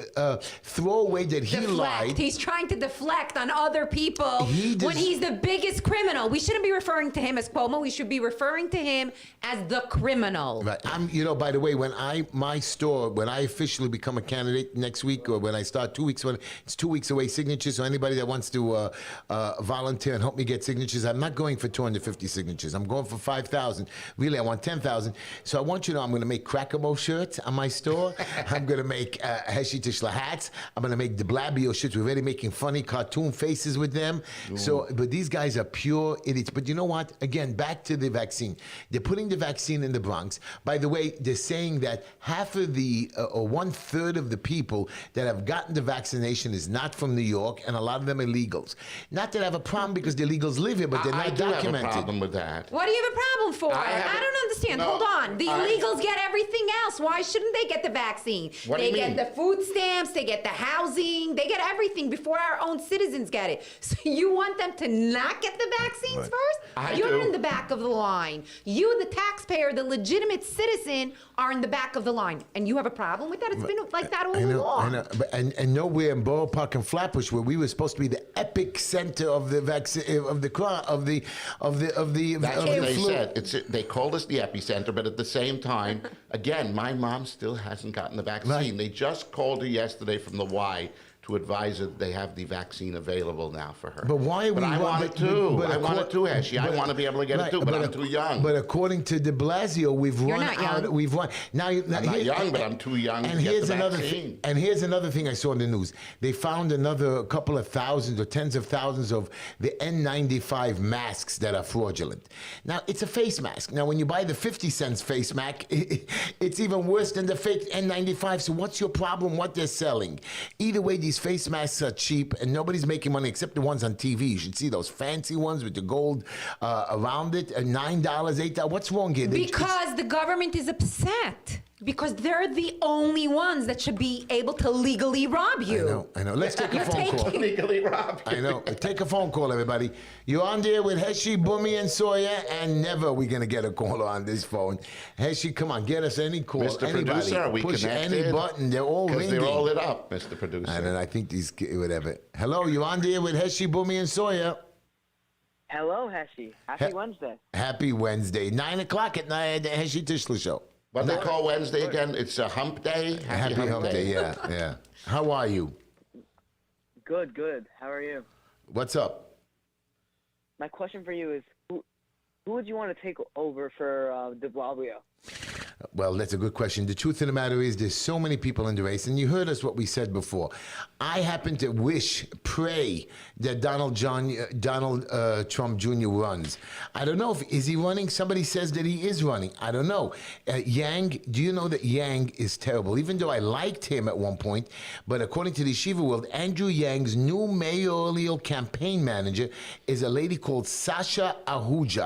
Speaker 1: throw away that he lied.
Speaker 3: He's trying to deflect on other people when he's the biggest criminal. We shouldn't be referring to him as Cuomo. We should be referring to him as the criminal.
Speaker 1: Right. By the way, when I officially become a candidate next week, or when I start 2 weeks, it's 2 weeks away, signatures. So anybody that wants to volunteer and help me get signatures, I'm not going for 250 signatures. I'm going for 5,000. Really, I want 10,000. So I want you to know I'm going to make Crackamo shirts on my store. I'm going to make Heshy Tishla hats. I'm going to make Deblasio shirts. We're already making funny cartoon faces with them. So, but these guys are pure idiots. But you know what? Again, back to the vaccine. They're putting the vaccine in the Bronx. By the way, they're saying that half of the, or 1/3 of the people that have gotten the vaccination is not from New York, and a lot of them are illegals. Not that I have a problem because the illegals live here, but they're not
Speaker 2: I do
Speaker 1: documented.
Speaker 2: have a problem with that.
Speaker 3: What do you have a problem for?
Speaker 2: I
Speaker 3: don't understand.
Speaker 2: No,
Speaker 3: Hold on. The illegals get everything else. Why shouldn't they get the vaccine?
Speaker 2: What do you
Speaker 3: They
Speaker 2: mean?
Speaker 3: get the food stamps, they get the housing, they get everything before our own citizens get it. So you want them to not get the vaccines first? You're
Speaker 2: do.
Speaker 3: in the back of the line. You, the taxpayer, the legitimate citizen, are in the back of the line. And you have a problem with that? It's been like that all along.
Speaker 1: I know. And nowhere in Borough Park and Flatbush, where we were supposed to be the epic center of the vaccine of the
Speaker 2: That's what they
Speaker 1: flu.
Speaker 2: said. They called us the epicenter, but at the same time, again, my mom still hasn't gotten the vaccine.
Speaker 1: Right.
Speaker 2: They just called her yesterday from the Y to advise her they have the vaccine available now for her.
Speaker 1: But why are we?
Speaker 2: I want it too. I want it too, Heshy. I want to be able to get it too, but I'm too young.
Speaker 1: But according to Deblasio, we've run
Speaker 3: not
Speaker 1: out.
Speaker 3: young.
Speaker 1: We've run. Now,
Speaker 2: I'm not young, but I'm too young to get the vaccine.
Speaker 1: And here's another thing I saw in the news. They found another couple of thousands or tens of thousands of the N95 masks that are fraudulent. Now, it's a face mask. Now, when you buy the 50 cents face mask, it's even worse than the fake N95. So what's your problem? What they're selling? Either way, these face masks are cheap, and nobody's making money except the ones on TV. You should see those fancy ones with the gold around it, $9, $8. What's wrong here?
Speaker 3: Because the government is upset. Because they're the only ones that should be able to legally rob you.
Speaker 1: I know. Let's take a phone call.
Speaker 2: Legally robbed.
Speaker 1: I know. Take a phone call, everybody. You're on there with Heshy, Bumi, and Sawyer, and never are we going to get a caller on this phone. Heshy, come on, get us any call.
Speaker 2: Mr.
Speaker 1: Anybody.
Speaker 2: Producer, are we
Speaker 1: Push
Speaker 2: connected?
Speaker 1: any button. They're all ringing.
Speaker 2: They're all lit up, Mr. Producer.
Speaker 1: And then I think these, whatever. Hello, you're on there with Heshy, Bumi, and Sawyer.
Speaker 4: Hello, Heshy. Happy Wednesday.
Speaker 1: Happy Wednesday. 9 o'clock at night, the Heshy Tishler Show.
Speaker 2: What they call Wednesday again? It's a hump day?
Speaker 1: Happy Hump Day, yeah. How are you?
Speaker 4: Good, good. How are you?
Speaker 1: What's up?
Speaker 4: My question for you is, who would you want to take over for Deblasio?
Speaker 1: Well, that's a good question. The truth of the matter is there's so many people in the race, and you heard us what we said before. I happen to pray that Donald Trump Jr. runs. I don't know is he running? Somebody says that he is running. I don't know. Yang, do you know that Yang is terrible? Even though I liked him at one point, but according to the Yeshiva World, Andrew Yang's new mayoral campaign manager is a lady called Sasha Ahuj,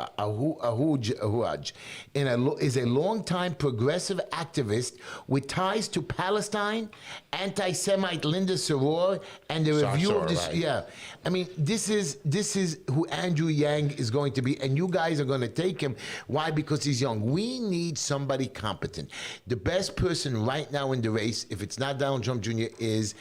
Speaker 1: is a longtime progressive activist with ties to Palestine, anti-Semite Linda Saror, and the review of this.
Speaker 2: right.
Speaker 1: Yeah, I mean, this is who Andrew Yang is going to be, and you guys are going to take him. Why? Because he's young. We need somebody competent. The best person right now in the race, if it's not Donald Trump Jr., is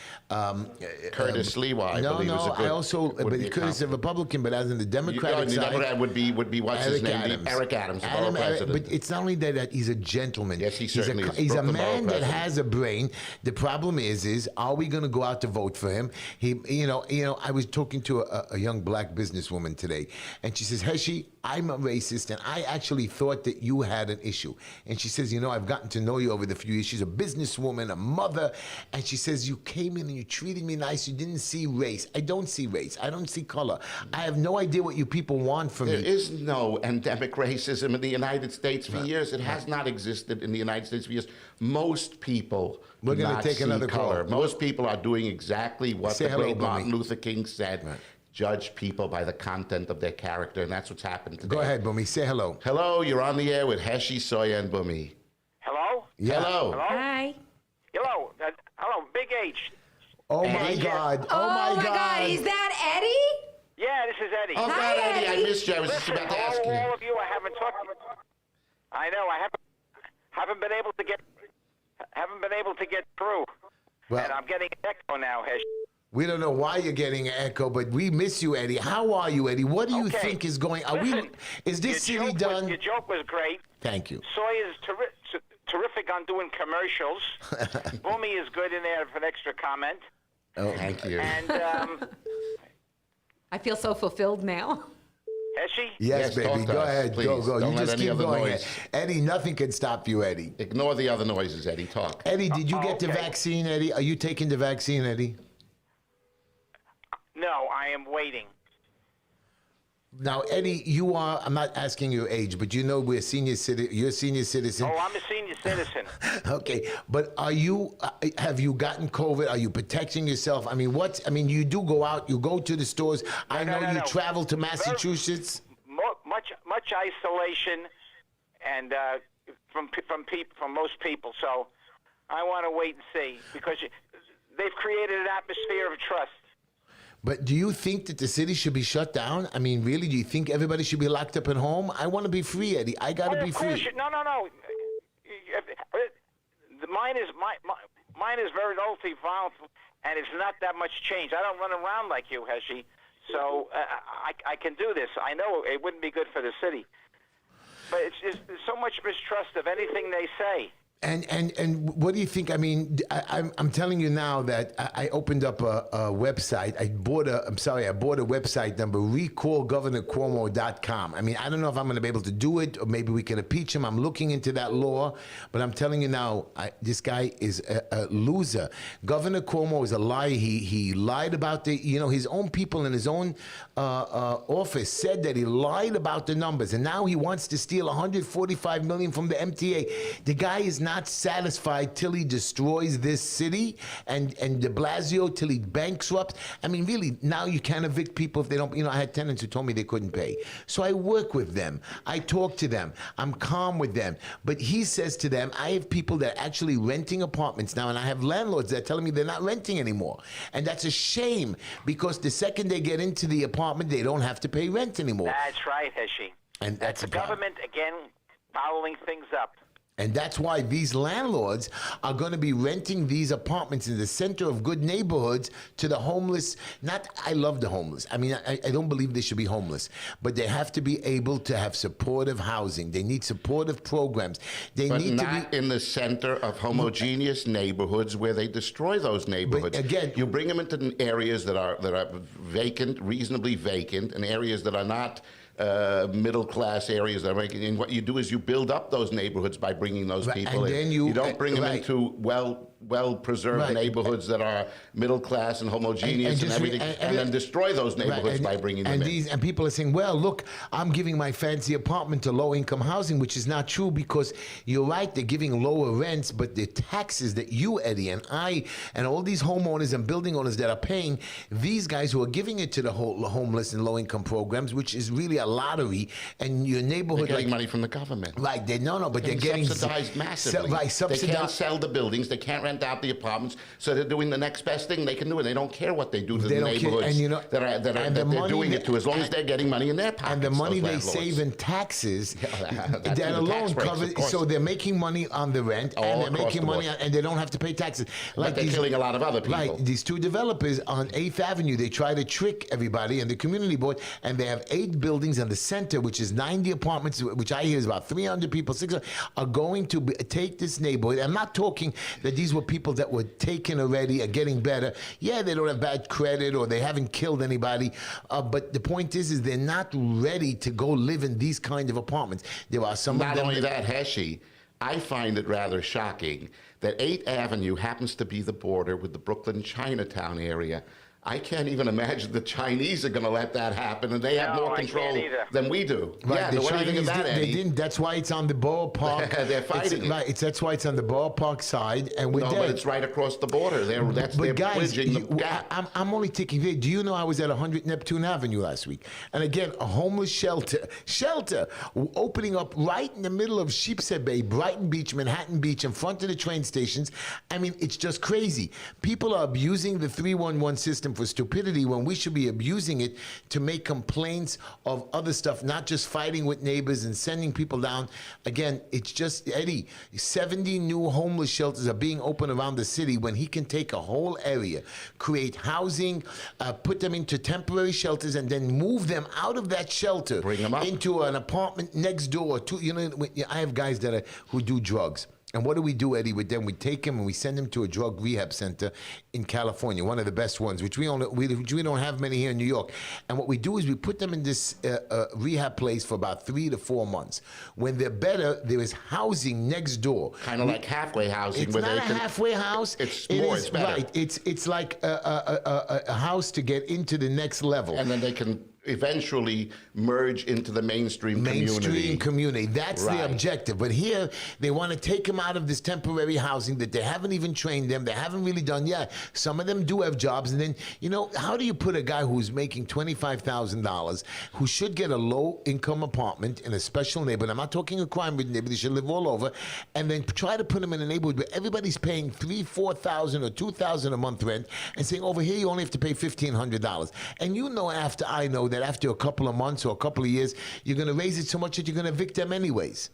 Speaker 2: Curtis Lewa, I
Speaker 1: no,
Speaker 2: believe,
Speaker 1: no.
Speaker 2: is a good.
Speaker 1: I also,
Speaker 2: would
Speaker 1: but
Speaker 2: be a
Speaker 1: Curtis is a Republican, but as in the Democratic
Speaker 2: the
Speaker 1: side,
Speaker 2: Democrat would be what's his name? Eric Adams, the borough president.
Speaker 1: But it's not only that he's a gentleman.
Speaker 2: Yes, he certainly is.
Speaker 1: He's a
Speaker 2: Brooklyn borough
Speaker 1: man that
Speaker 2: president.
Speaker 1: has a brain. The problem is, are we going to go out to vote for him? I was talking to a young black businesswoman today, and she says, Heshy, I'm a racist, and I actually thought that you had an issue. And she says, I've gotten to know you over the few years. She's a businesswoman, a mother, and she says, you came in and you treated me nice. You didn't see race. I don't see race. I don't see color. I have no idea what you people want from
Speaker 2: There
Speaker 1: me.
Speaker 2: is no endemic racism in the United States for years. It has not existed in the United States for years. Most people
Speaker 1: We're
Speaker 2: do
Speaker 1: gonna
Speaker 2: not
Speaker 1: take
Speaker 2: see
Speaker 1: another call.
Speaker 2: color. Most people are doing exactly what
Speaker 1: Say
Speaker 2: the
Speaker 1: hello,
Speaker 2: great Martin
Speaker 1: Bummy.
Speaker 2: Luther King said.
Speaker 1: Right.
Speaker 2: Judge people by the content of their character, and that's what's happened today.
Speaker 1: Go ahead, Bummy. Say hello.
Speaker 2: Hello, you're on the air with Heshy, Soya, and Bumi.
Speaker 5: Hello?
Speaker 1: Yeah.
Speaker 2: Hello.
Speaker 5: Hello?
Speaker 3: Hi.
Speaker 5: Hello? Hello, Big H.
Speaker 1: Oh my
Speaker 2: Eddie.
Speaker 1: God.
Speaker 3: Oh my God. Is that Eddie?
Speaker 5: Yeah, this is Eddie.
Speaker 2: Oh,
Speaker 3: Hi,
Speaker 2: God, Eddie, I
Speaker 3: Eddie.
Speaker 2: missed you. I was just
Speaker 5: Listen,
Speaker 2: about to ask you.
Speaker 5: all of you, I haven't talked. I know, I haven't been able to get through.
Speaker 1: Well,
Speaker 5: And I'm getting an echo now, Hesh.
Speaker 1: we don't know why you're getting an echo, but we miss you, Eddie. How are you, Eddie? What do you
Speaker 5: Okay.
Speaker 1: think is going?
Speaker 5: Listen,
Speaker 1: Is this
Speaker 5: your
Speaker 1: city
Speaker 5: joke
Speaker 1: done?
Speaker 5: your joke was great.
Speaker 1: Thank you.
Speaker 5: Soy is terrific on doing commercials. Boomy is good in there for an extra comment.
Speaker 1: Oh,
Speaker 2: Thank you.
Speaker 5: And
Speaker 3: I feel so fulfilled now.
Speaker 5: Heshy?
Speaker 1: yes,
Speaker 2: Yes, talk
Speaker 1: baby.
Speaker 2: to
Speaker 1: Go
Speaker 2: us,
Speaker 1: ahead.
Speaker 2: please.
Speaker 1: Go.
Speaker 2: Don't
Speaker 1: You
Speaker 2: let
Speaker 1: just
Speaker 2: any
Speaker 1: keep
Speaker 2: other
Speaker 1: going.
Speaker 2: noise.
Speaker 1: Eddie, nothing can stop you, Eddie.
Speaker 2: Ignore the other noises, Eddie. Talk.
Speaker 1: Eddie, did you get the
Speaker 5: okay.
Speaker 1: vaccine, Eddie? Are you taking the vaccine, Eddie?
Speaker 5: No, I am waiting.
Speaker 1: Now, Eddie, you are, I'm not asking your age, but you're a senior citizen.
Speaker 5: Oh, I'm a senior citizen.
Speaker 1: Okay, but have you gotten COVID? Are you protecting yourself? I mean, you do go out, you go to the stores. I know you
Speaker 5: no.
Speaker 1: travel to Massachusetts.
Speaker 5: Much isolation, and from most people. So I want to wait and see because they've created an atmosphere of trust.
Speaker 1: But do you think that the city should be shut down? I mean, really, do you think everybody should be locked up at home? I want to be free, Eddie. I got to be
Speaker 5: Of course
Speaker 1: free.
Speaker 5: no. Mine is very relatively violent, and it's not that much change. I don't run around like you, Heshy. So I can do this. I know it wouldn't be good for the city, but there's so much mistrust of anything they say.
Speaker 1: And what do you think? I mean, I'm telling you now that I opened up a website. I bought a website number, recallgovernorcuomo.com. I mean, I don't know if I'm going to be able to do it, or maybe we can impeach him. I'm looking into that law, but I'm telling you now, this guy is a loser. Governor Cuomo is a liar. He lied about his own people in his own office said that he lied about the numbers, and now he wants to steal $145 million from the MTA. The guy is not satisfied till he destroys this city and Deblasio till he bankrupts. I mean, really, now you can't evict people if they don't. I had tenants who told me they couldn't pay. So I work with them. I talk to them. I'm calm with them. But he says to them, I have people that are actually renting apartments now, and I have landlords that are telling me they're not renting anymore. And that's a shame because the second they get into the apartment, they don't have to pay rent anymore.
Speaker 5: That's right, Heshy.
Speaker 1: And that's
Speaker 5: the
Speaker 1: a problem.
Speaker 5: government again following things up.
Speaker 1: And that's why these landlords are going to be renting these apartments in the center of good neighborhoods to the homeless. I love the homeless. I mean, I don't believe they should be homeless. But they have to be able to have supportive housing. They need supportive programs. But
Speaker 2: not in the center of homogeneous neighborhoods where they destroy those neighborhoods.
Speaker 1: But again,
Speaker 2: you bring them into areas that are vacant, reasonably vacant, and areas that are not middle-class areas. And what you do is you build up those neighborhoods by bringing those people
Speaker 1: and
Speaker 2: in.
Speaker 1: then
Speaker 2: You don't bring them
Speaker 1: right.
Speaker 2: into well-preserved
Speaker 1: Right.
Speaker 2: neighborhoods that are middle class and homogeneous and,
Speaker 1: just
Speaker 2: everything, and then destroy those neighborhoods by bringing them in.
Speaker 1: And people are saying, well, look, I'm giving my fancy apartment to low-income housing, which is not true, because you're right, they're giving lower rents, but the taxes that you, Eddie, and I, and all these homeowners and building owners that are paying, these guys who are giving it to the homeless and low-income programs, which is really a lottery, and your neighborhood...
Speaker 2: They're getting money from the government.
Speaker 1: Right, but they're getting...
Speaker 2: subsidized massively.
Speaker 1: Subsidized.
Speaker 2: They can't sell the buildings, they can't rent out the apartments, so they're doing the next best thing they can do, and they don't care what they do to the neighborhoods that they're doing it to, as long as they're getting money in their pockets.
Speaker 1: And the money they
Speaker 2: landlords.
Speaker 1: save in taxes,
Speaker 2: that's
Speaker 1: that
Speaker 2: the
Speaker 1: alone
Speaker 2: tax breaks,
Speaker 1: covers.
Speaker 2: of course.
Speaker 1: So they're making money on the rent,
Speaker 2: All
Speaker 1: and they're
Speaker 2: across
Speaker 1: making
Speaker 2: the
Speaker 1: money,
Speaker 2: board.
Speaker 1: and they don't have to pay taxes.
Speaker 2: But they're killing a lot of other people.
Speaker 1: Right, these two developers on 8th Avenue, they try to trick everybody and the community board, and they have 8 buildings in the center, which is 90 apartments, which I hear is about 300 people, 600, are going to take this neighborhood. I'm not talking that these were people that were taken already, are getting better. Yeah, they don't have bad credit or they haven't killed anybody, but the point is they're not ready to go live in these kind of apartments. There are some
Speaker 2: Not
Speaker 1: of them
Speaker 2: only that, Heshy, I find it rather shocking that 8th Avenue happens to be the border with the Brooklyn Chinatown area. I can't even imagine the Chinese are going to let that happen, and they have
Speaker 5: No,
Speaker 2: more
Speaker 5: I can't
Speaker 2: control
Speaker 5: either.
Speaker 2: than we do.
Speaker 1: Right,
Speaker 2: Yeah,
Speaker 1: the
Speaker 2: what do you think of
Speaker 1: Chinese
Speaker 2: that,
Speaker 1: they
Speaker 2: Eddie?
Speaker 1: didn't. That's why it's on the Borough Park.
Speaker 2: They're fighting it.
Speaker 1: Right. That's why it's on the Borough Park side, and we're
Speaker 2: No,
Speaker 1: dead.
Speaker 2: but it's right across the border. They're
Speaker 1: Guys,
Speaker 2: bridging the gap.
Speaker 1: I'm only taking video. Do you know I was at 100 Neptune Avenue last week? And again, a homeless shelter opening up right in the middle of Sheepshead Bay, Brighton Beach, Manhattan Beach, in front of the train stations. I mean, it's just crazy. People are abusing the 311 system for stupidity when we should be abusing it to make complaints of other stuff, not just fighting with neighbors and sending people down. Again, it's just, Eddie, 70 new homeless shelters are being opened around the city when he can take a whole area, create housing, put them into temporary shelters, and then move them out of that shelter
Speaker 2: Bring them up.
Speaker 1: into an apartment next door. I have guys who do drugs. And what do, Eddie, with them? We take them and we send them to a drug rehab center in California, one of the best ones, which we don't have many here in New York. And what we do is we put them in this rehab place for about 3 to 4 months. When they're better, there is housing next door.
Speaker 2: Kind of like halfway housing.
Speaker 1: It's
Speaker 2: where
Speaker 1: not
Speaker 2: they
Speaker 1: a
Speaker 2: can,
Speaker 1: halfway house.
Speaker 2: It's
Speaker 1: It
Speaker 2: more,
Speaker 1: is-
Speaker 2: it's better.
Speaker 1: Right. It's like a house to get into the next level.
Speaker 2: And then they can eventually merge into the mainstream
Speaker 1: community. That's the
Speaker 2: Right.
Speaker 1: objective. But here, they want to take them out of this temporary housing that they haven't even trained them. They haven't really done yet. Some of them do have jobs. And then, how do you put a guy who's making $25,000, who should get a low-income apartment in a special neighborhood? I'm not talking a crime-ridden neighborhood. They should live all over. And then try to put him in a neighborhood where everybody's paying $3,000, $4,000, or $2,000 a month rent, and saying, over here, you only have to pay $1,500. And I know that after a couple of months or a couple of years, you're going to raise it so much that you're going to evict them anyways.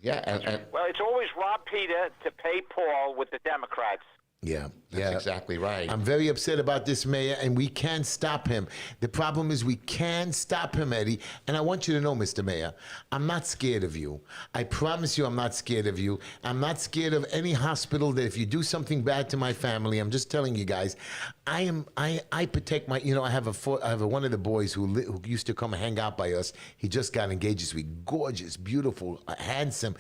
Speaker 2: Yeah, and
Speaker 5: Well, it's always rob Peter to pay Paul with the Democrats.
Speaker 1: Yeah,
Speaker 2: that's exactly right.
Speaker 1: I'm very upset about this mayor, and we can't stop him. The problem is we can stop him, Eddie. And I want you to know, Mr. Mayor, I'm not scared of you. I promise you I'm not scared of you. I'm not scared of any hospital that if you do something bad to my family, I'm just telling you guys, I protect my, I have one of the boys who used to come and hang out by us. He just got engaged this week. Gorgeous, beautiful, handsome,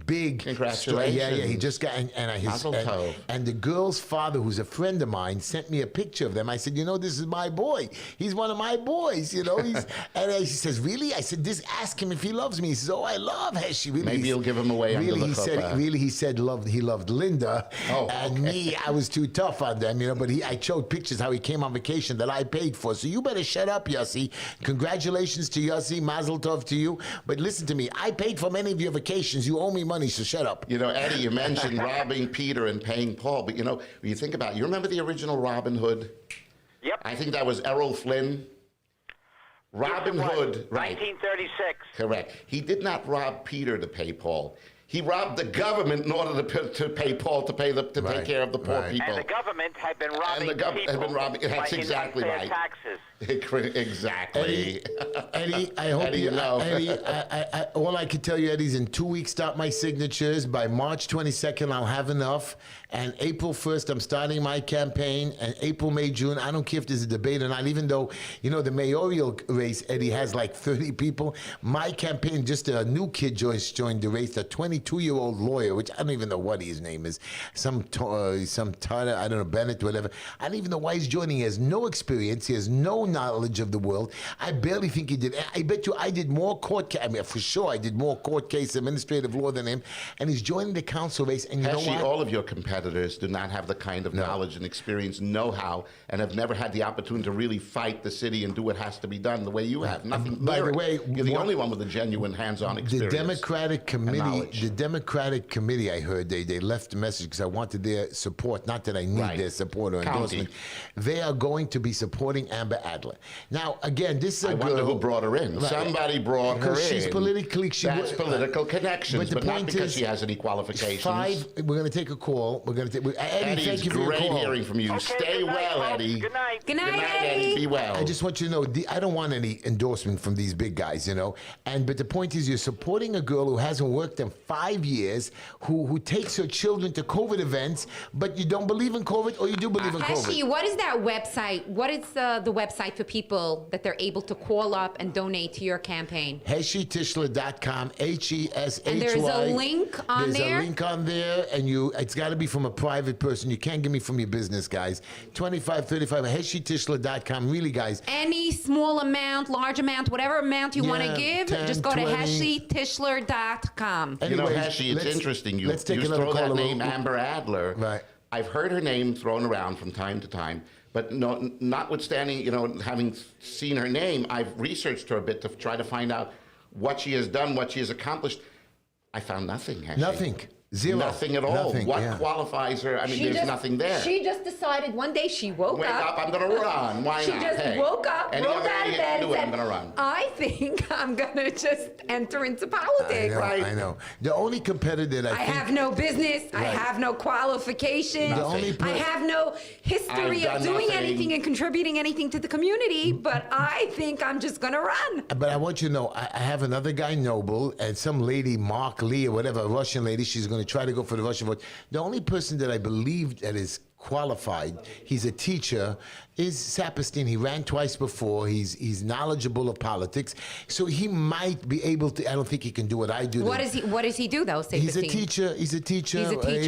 Speaker 1: big.
Speaker 2: Congratulations.
Speaker 1: Yeah, he just got,
Speaker 2: Mazel tov.
Speaker 1: and the girl's father, who's a friend of mine, sent me a picture of them. I said, this is my boy. He's one of my boys, and he says, really? I said, ask him if he loves me. He says, oh, I love Heshy. Really?
Speaker 2: Maybe you'll give him away under the chuppah.
Speaker 1: He said he loved Linda.
Speaker 2: Oh,
Speaker 1: and
Speaker 2: okay.
Speaker 1: me, I was too tough on them, but I showed pictures how he came on vacation that I paid for. So you better shut up, Yossi. Congratulations to Yossi. Mazel tov to you. But listen to me. I paid for many of your vacations. You owe me money, so shut up.
Speaker 2: Eddie, you mentioned robbing Peter and paying Paul, but when you think about it, you remember the original Robin Hood?
Speaker 5: Yep.
Speaker 2: I think that was Errol Flynn. Robin Hood, right.
Speaker 5: 1936.
Speaker 2: Correct. He did not rob Peter to pay Paul. He robbed the government in order to pay Paul to take care of the poor people.
Speaker 5: And the government had been robbing
Speaker 2: And the government
Speaker 5: people
Speaker 2: had been robbing. That's
Speaker 5: by
Speaker 2: exactly
Speaker 5: unfair
Speaker 2: right.
Speaker 5: taxes.
Speaker 2: Exactly.
Speaker 1: Eddie, I hope
Speaker 2: Eddie,
Speaker 1: you
Speaker 2: know.
Speaker 1: Eddie, all I can tell you, Eddie, is in 2 weeks, start my signatures. By March 22nd, I'll have enough. And April 1st, I'm starting my campaign. And April, May, June, I don't care if there's a debate or not, even though, the mayoral race, Eddie, has like 30 people. My campaign, just a new kid joined the race, a 22-year-old lawyer, which I don't even know what his name is. Some Tyler, I don't know, Bennett, whatever. I don't even know why he's joining. He has no experience. He has no knowledge of the world. I barely think he did. I bet you I did more for sure I did more court case administrative law than him. And he's joining the council race. And you know
Speaker 2: Actually,
Speaker 1: what?
Speaker 2: all of your competitors do not have the kind of knowledge and experience, know-how, and have never had the opportunity to really fight the city and do what has to be done the way you have. Nothing.
Speaker 1: By the way,
Speaker 2: you're the only one with a genuine hands-on experience.
Speaker 1: The Democratic Committee, I heard they left a message because I wanted their support. Not that I need their support or endorsement. They are going to be supporting Amber Adler. Now, again, this is a
Speaker 2: I
Speaker 1: girl.
Speaker 2: wonder who brought her in.
Speaker 1: Right.
Speaker 2: Somebody brought her in.
Speaker 1: Because she's politically.
Speaker 2: That's political connections,
Speaker 1: the
Speaker 2: but not
Speaker 1: point
Speaker 2: because
Speaker 1: is,
Speaker 2: she has any qualifications.
Speaker 1: We're going to take a call. We're going to take. Eddie,
Speaker 2: Eddie,
Speaker 1: thank you for your
Speaker 2: great
Speaker 1: call.
Speaker 2: hearing from you.
Speaker 5: Okay,
Speaker 2: Stay
Speaker 5: good night,
Speaker 2: well,
Speaker 5: folks.
Speaker 2: Eddie.
Speaker 5: Good night.
Speaker 3: Good night,
Speaker 2: Eddie. Be well.
Speaker 1: I just want you to know, I don't want any endorsement from these big guys, but the point is, you're supporting a girl who hasn't worked in 5 years, who takes her children to COVID events, but you don't believe in COVID, or you do believe in COVID?
Speaker 3: Heshy, what is that website? What is the website for people that they're able to call up and donate to your campaign?
Speaker 1: HeshyTischler.com, Heshy.
Speaker 3: And there's a link on there?
Speaker 1: There's a link on there, and it's got to be from a private person. You can't give me from your business, guys. 25, 35, HeshyTischler.com. Really, guys.
Speaker 3: Any small amount, large amount, whatever amount you want to give,
Speaker 1: 10,
Speaker 3: just go to
Speaker 1: 20.
Speaker 3: HeshyTischler.com.
Speaker 1: Anyways,
Speaker 2: Heshy, it's interesting. You
Speaker 1: let's take another
Speaker 2: throw that
Speaker 1: caller.
Speaker 2: name, Amber Adler.
Speaker 1: Right.
Speaker 2: I've heard her name thrown around from time to time, but notwithstanding, having seen her name, I've researched her a bit to try to find out what she has done, what she has accomplished. I found nothing, Heshy.
Speaker 1: Nothing. Zero.
Speaker 2: Nothing at all.
Speaker 1: Nothing,
Speaker 2: What
Speaker 1: yeah.
Speaker 2: qualifies her? I mean, there's nothing there.
Speaker 3: She just decided one day she woke
Speaker 2: Wake up, I'm going to run. Why
Speaker 3: She
Speaker 2: not?
Speaker 3: just
Speaker 2: Hey,
Speaker 3: woke up,
Speaker 2: any
Speaker 3: rolled
Speaker 2: other
Speaker 3: out of
Speaker 2: idiot
Speaker 3: bed,
Speaker 2: can do
Speaker 3: and
Speaker 2: it, I'm
Speaker 3: said,
Speaker 2: going to run.
Speaker 3: I think I'm going to just enter into politics.
Speaker 1: I know. The only competitor that
Speaker 3: I have no business. I
Speaker 1: Right.
Speaker 3: have no qualifications.
Speaker 1: The only
Speaker 3: I have no history
Speaker 2: I've
Speaker 3: of
Speaker 2: done
Speaker 3: doing
Speaker 2: nothing.
Speaker 3: anything and contributing anything to the community, but I think I'm just going to run.
Speaker 1: But I want you to know, I have another guy, Noble, and some lady, Mark Lee or whatever, a Russian lady. She's going to try to go for the Russian vote. The only person that I believe that is qualified, he's a teacher, is Saperstein. He ran twice before. He's knowledgeable of politics, so he might be able to. I don't think he can do what I do.
Speaker 3: What does he do though?
Speaker 1: He's a
Speaker 3: Saperstein?
Speaker 1: teacher.
Speaker 3: He's a teacher.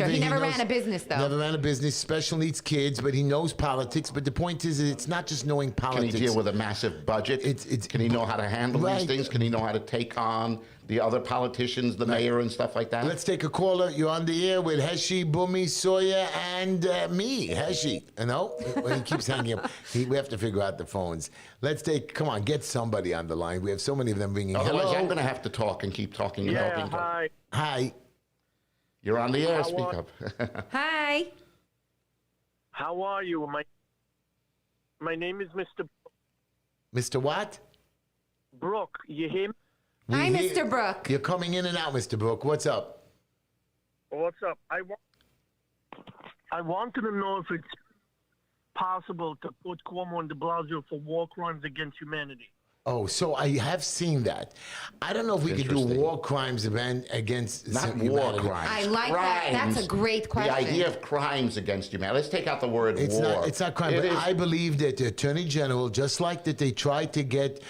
Speaker 3: He never ran a business, though.
Speaker 1: Never ran a business. Special needs kids, but he knows politics. But the point is, it's not just knowing
Speaker 2: Can
Speaker 1: politics.
Speaker 2: he deal with a massive budget? Can he know how to handle
Speaker 1: Right.
Speaker 2: these things? Can he know how to take on the other politicians, the mayor and stuff like that?
Speaker 1: Let's take a caller. You're on the air with Heshy, Bumi, Sawyer, and me, Heshy. When he keeps hanging up, we have to figure out the phones. Come on, get somebody on the line. We have so many of them ringing.
Speaker 2: Otherwise,
Speaker 1: Hello?
Speaker 2: I'm going to have to talk and keep talking and talking.
Speaker 6: Hi.
Speaker 1: Hi.
Speaker 2: You're on the air.
Speaker 6: How
Speaker 2: Speak
Speaker 6: are-
Speaker 2: up.
Speaker 3: Hi.
Speaker 6: How are you? My name is Mr.
Speaker 1: Mr. What?
Speaker 6: Brooke. You hear me?
Speaker 3: Hi,
Speaker 1: We hear-
Speaker 3: Mr. Brook.
Speaker 1: You're coming in and out, Mr. Brook. What's up?
Speaker 6: What's up? I wanted to know if it's possible to put Cuomo and Deblasio for war crimes against humanity.
Speaker 1: Oh, so I have seen that. I don't know if we could do
Speaker 2: Interesting.
Speaker 1: war crimes against
Speaker 2: Not war
Speaker 1: humanity.
Speaker 2: crimes.
Speaker 3: I like that. That's a great question.
Speaker 2: The idea of crimes against humanity. Let's take out the word
Speaker 1: It's
Speaker 2: war.
Speaker 1: not crime, but I believe that the Attorney General, just like that they tried to get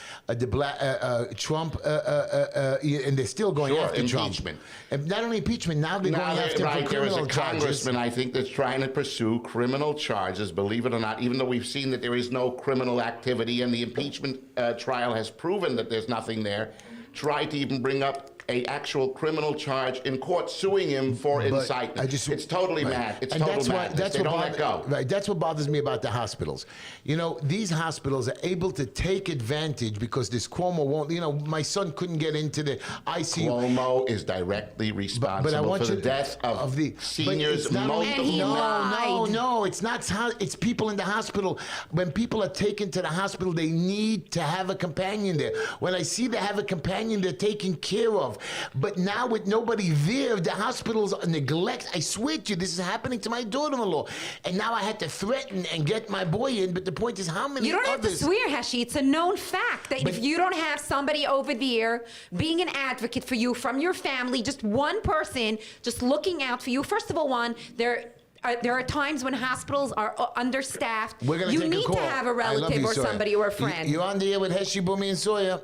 Speaker 1: Trump, and they're still going
Speaker 2: Sure,
Speaker 1: after
Speaker 2: impeachment.
Speaker 1: Trump. And not only impeachment, now they're going after him for
Speaker 2: there is
Speaker 1: criminal
Speaker 2: a
Speaker 1: charges.
Speaker 2: congressman, I think, that's trying to pursue criminal charges, believe it or not, even though we've seen that there is no criminal activity and the impeachment trial has proven that there's nothing there, tried to even bring up a actual criminal charge in court, suing him for
Speaker 1: But
Speaker 2: incitement. It's totally mad. It's total madness. They don't let go.
Speaker 1: Right, that's what bothers me about the hospitals. These hospitals are able to take advantage because this Cuomo won't. My son couldn't get into the ICU.
Speaker 2: Cuomo is directly responsible for the death of
Speaker 1: the
Speaker 2: seniors.
Speaker 1: but it's not only-
Speaker 3: And he lied.
Speaker 1: No, it's not. It's people in the hospital. When people are taken to the hospital, they need to have a companion there. When I see they have a companion they're taken care of, But now with nobody there, the hospitals neglect. I swear to you, this is happening to my daughter-in-law. And now I had to threaten and get my boy in. But the point is, how many
Speaker 3: You don't have to
Speaker 1: others?
Speaker 3: swear, Heshy. It's a known fact that if you don't have somebody over there being an advocate for you from your family, just one person just looking out for you. First of all, there are times when hospitals are understaffed.
Speaker 1: We're gonna
Speaker 3: You
Speaker 1: take a
Speaker 3: need
Speaker 1: call.
Speaker 3: to have a
Speaker 1: I love
Speaker 3: relative
Speaker 1: you,
Speaker 3: or
Speaker 1: Sawyer.
Speaker 3: somebody or a friend.
Speaker 1: You're on the air with Heshy, Boomy, and Sawyer.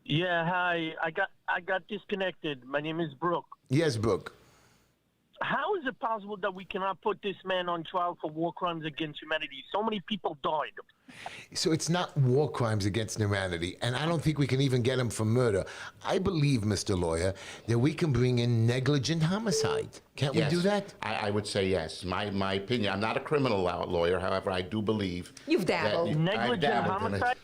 Speaker 6: Yeah, hi. I got disconnected. My name is Brooke.
Speaker 1: Yes, Brooke.
Speaker 6: How is it possible that we cannot put this man on trial for war crimes against humanity? So many people died.
Speaker 1: So it's not war crimes against humanity, and I don't think we can even get him for murder. I believe, Mr. Lawyer, that we can bring in negligent homicide. Can't
Speaker 2: Yes.
Speaker 1: we do that?
Speaker 2: I would say yes. My opinion. I'm not a criminal lawyer. However, I do believe
Speaker 3: You've
Speaker 2: that
Speaker 3: dabbled.
Speaker 2: I've
Speaker 6: Negligent
Speaker 2: dabbled in it.
Speaker 6: homicide?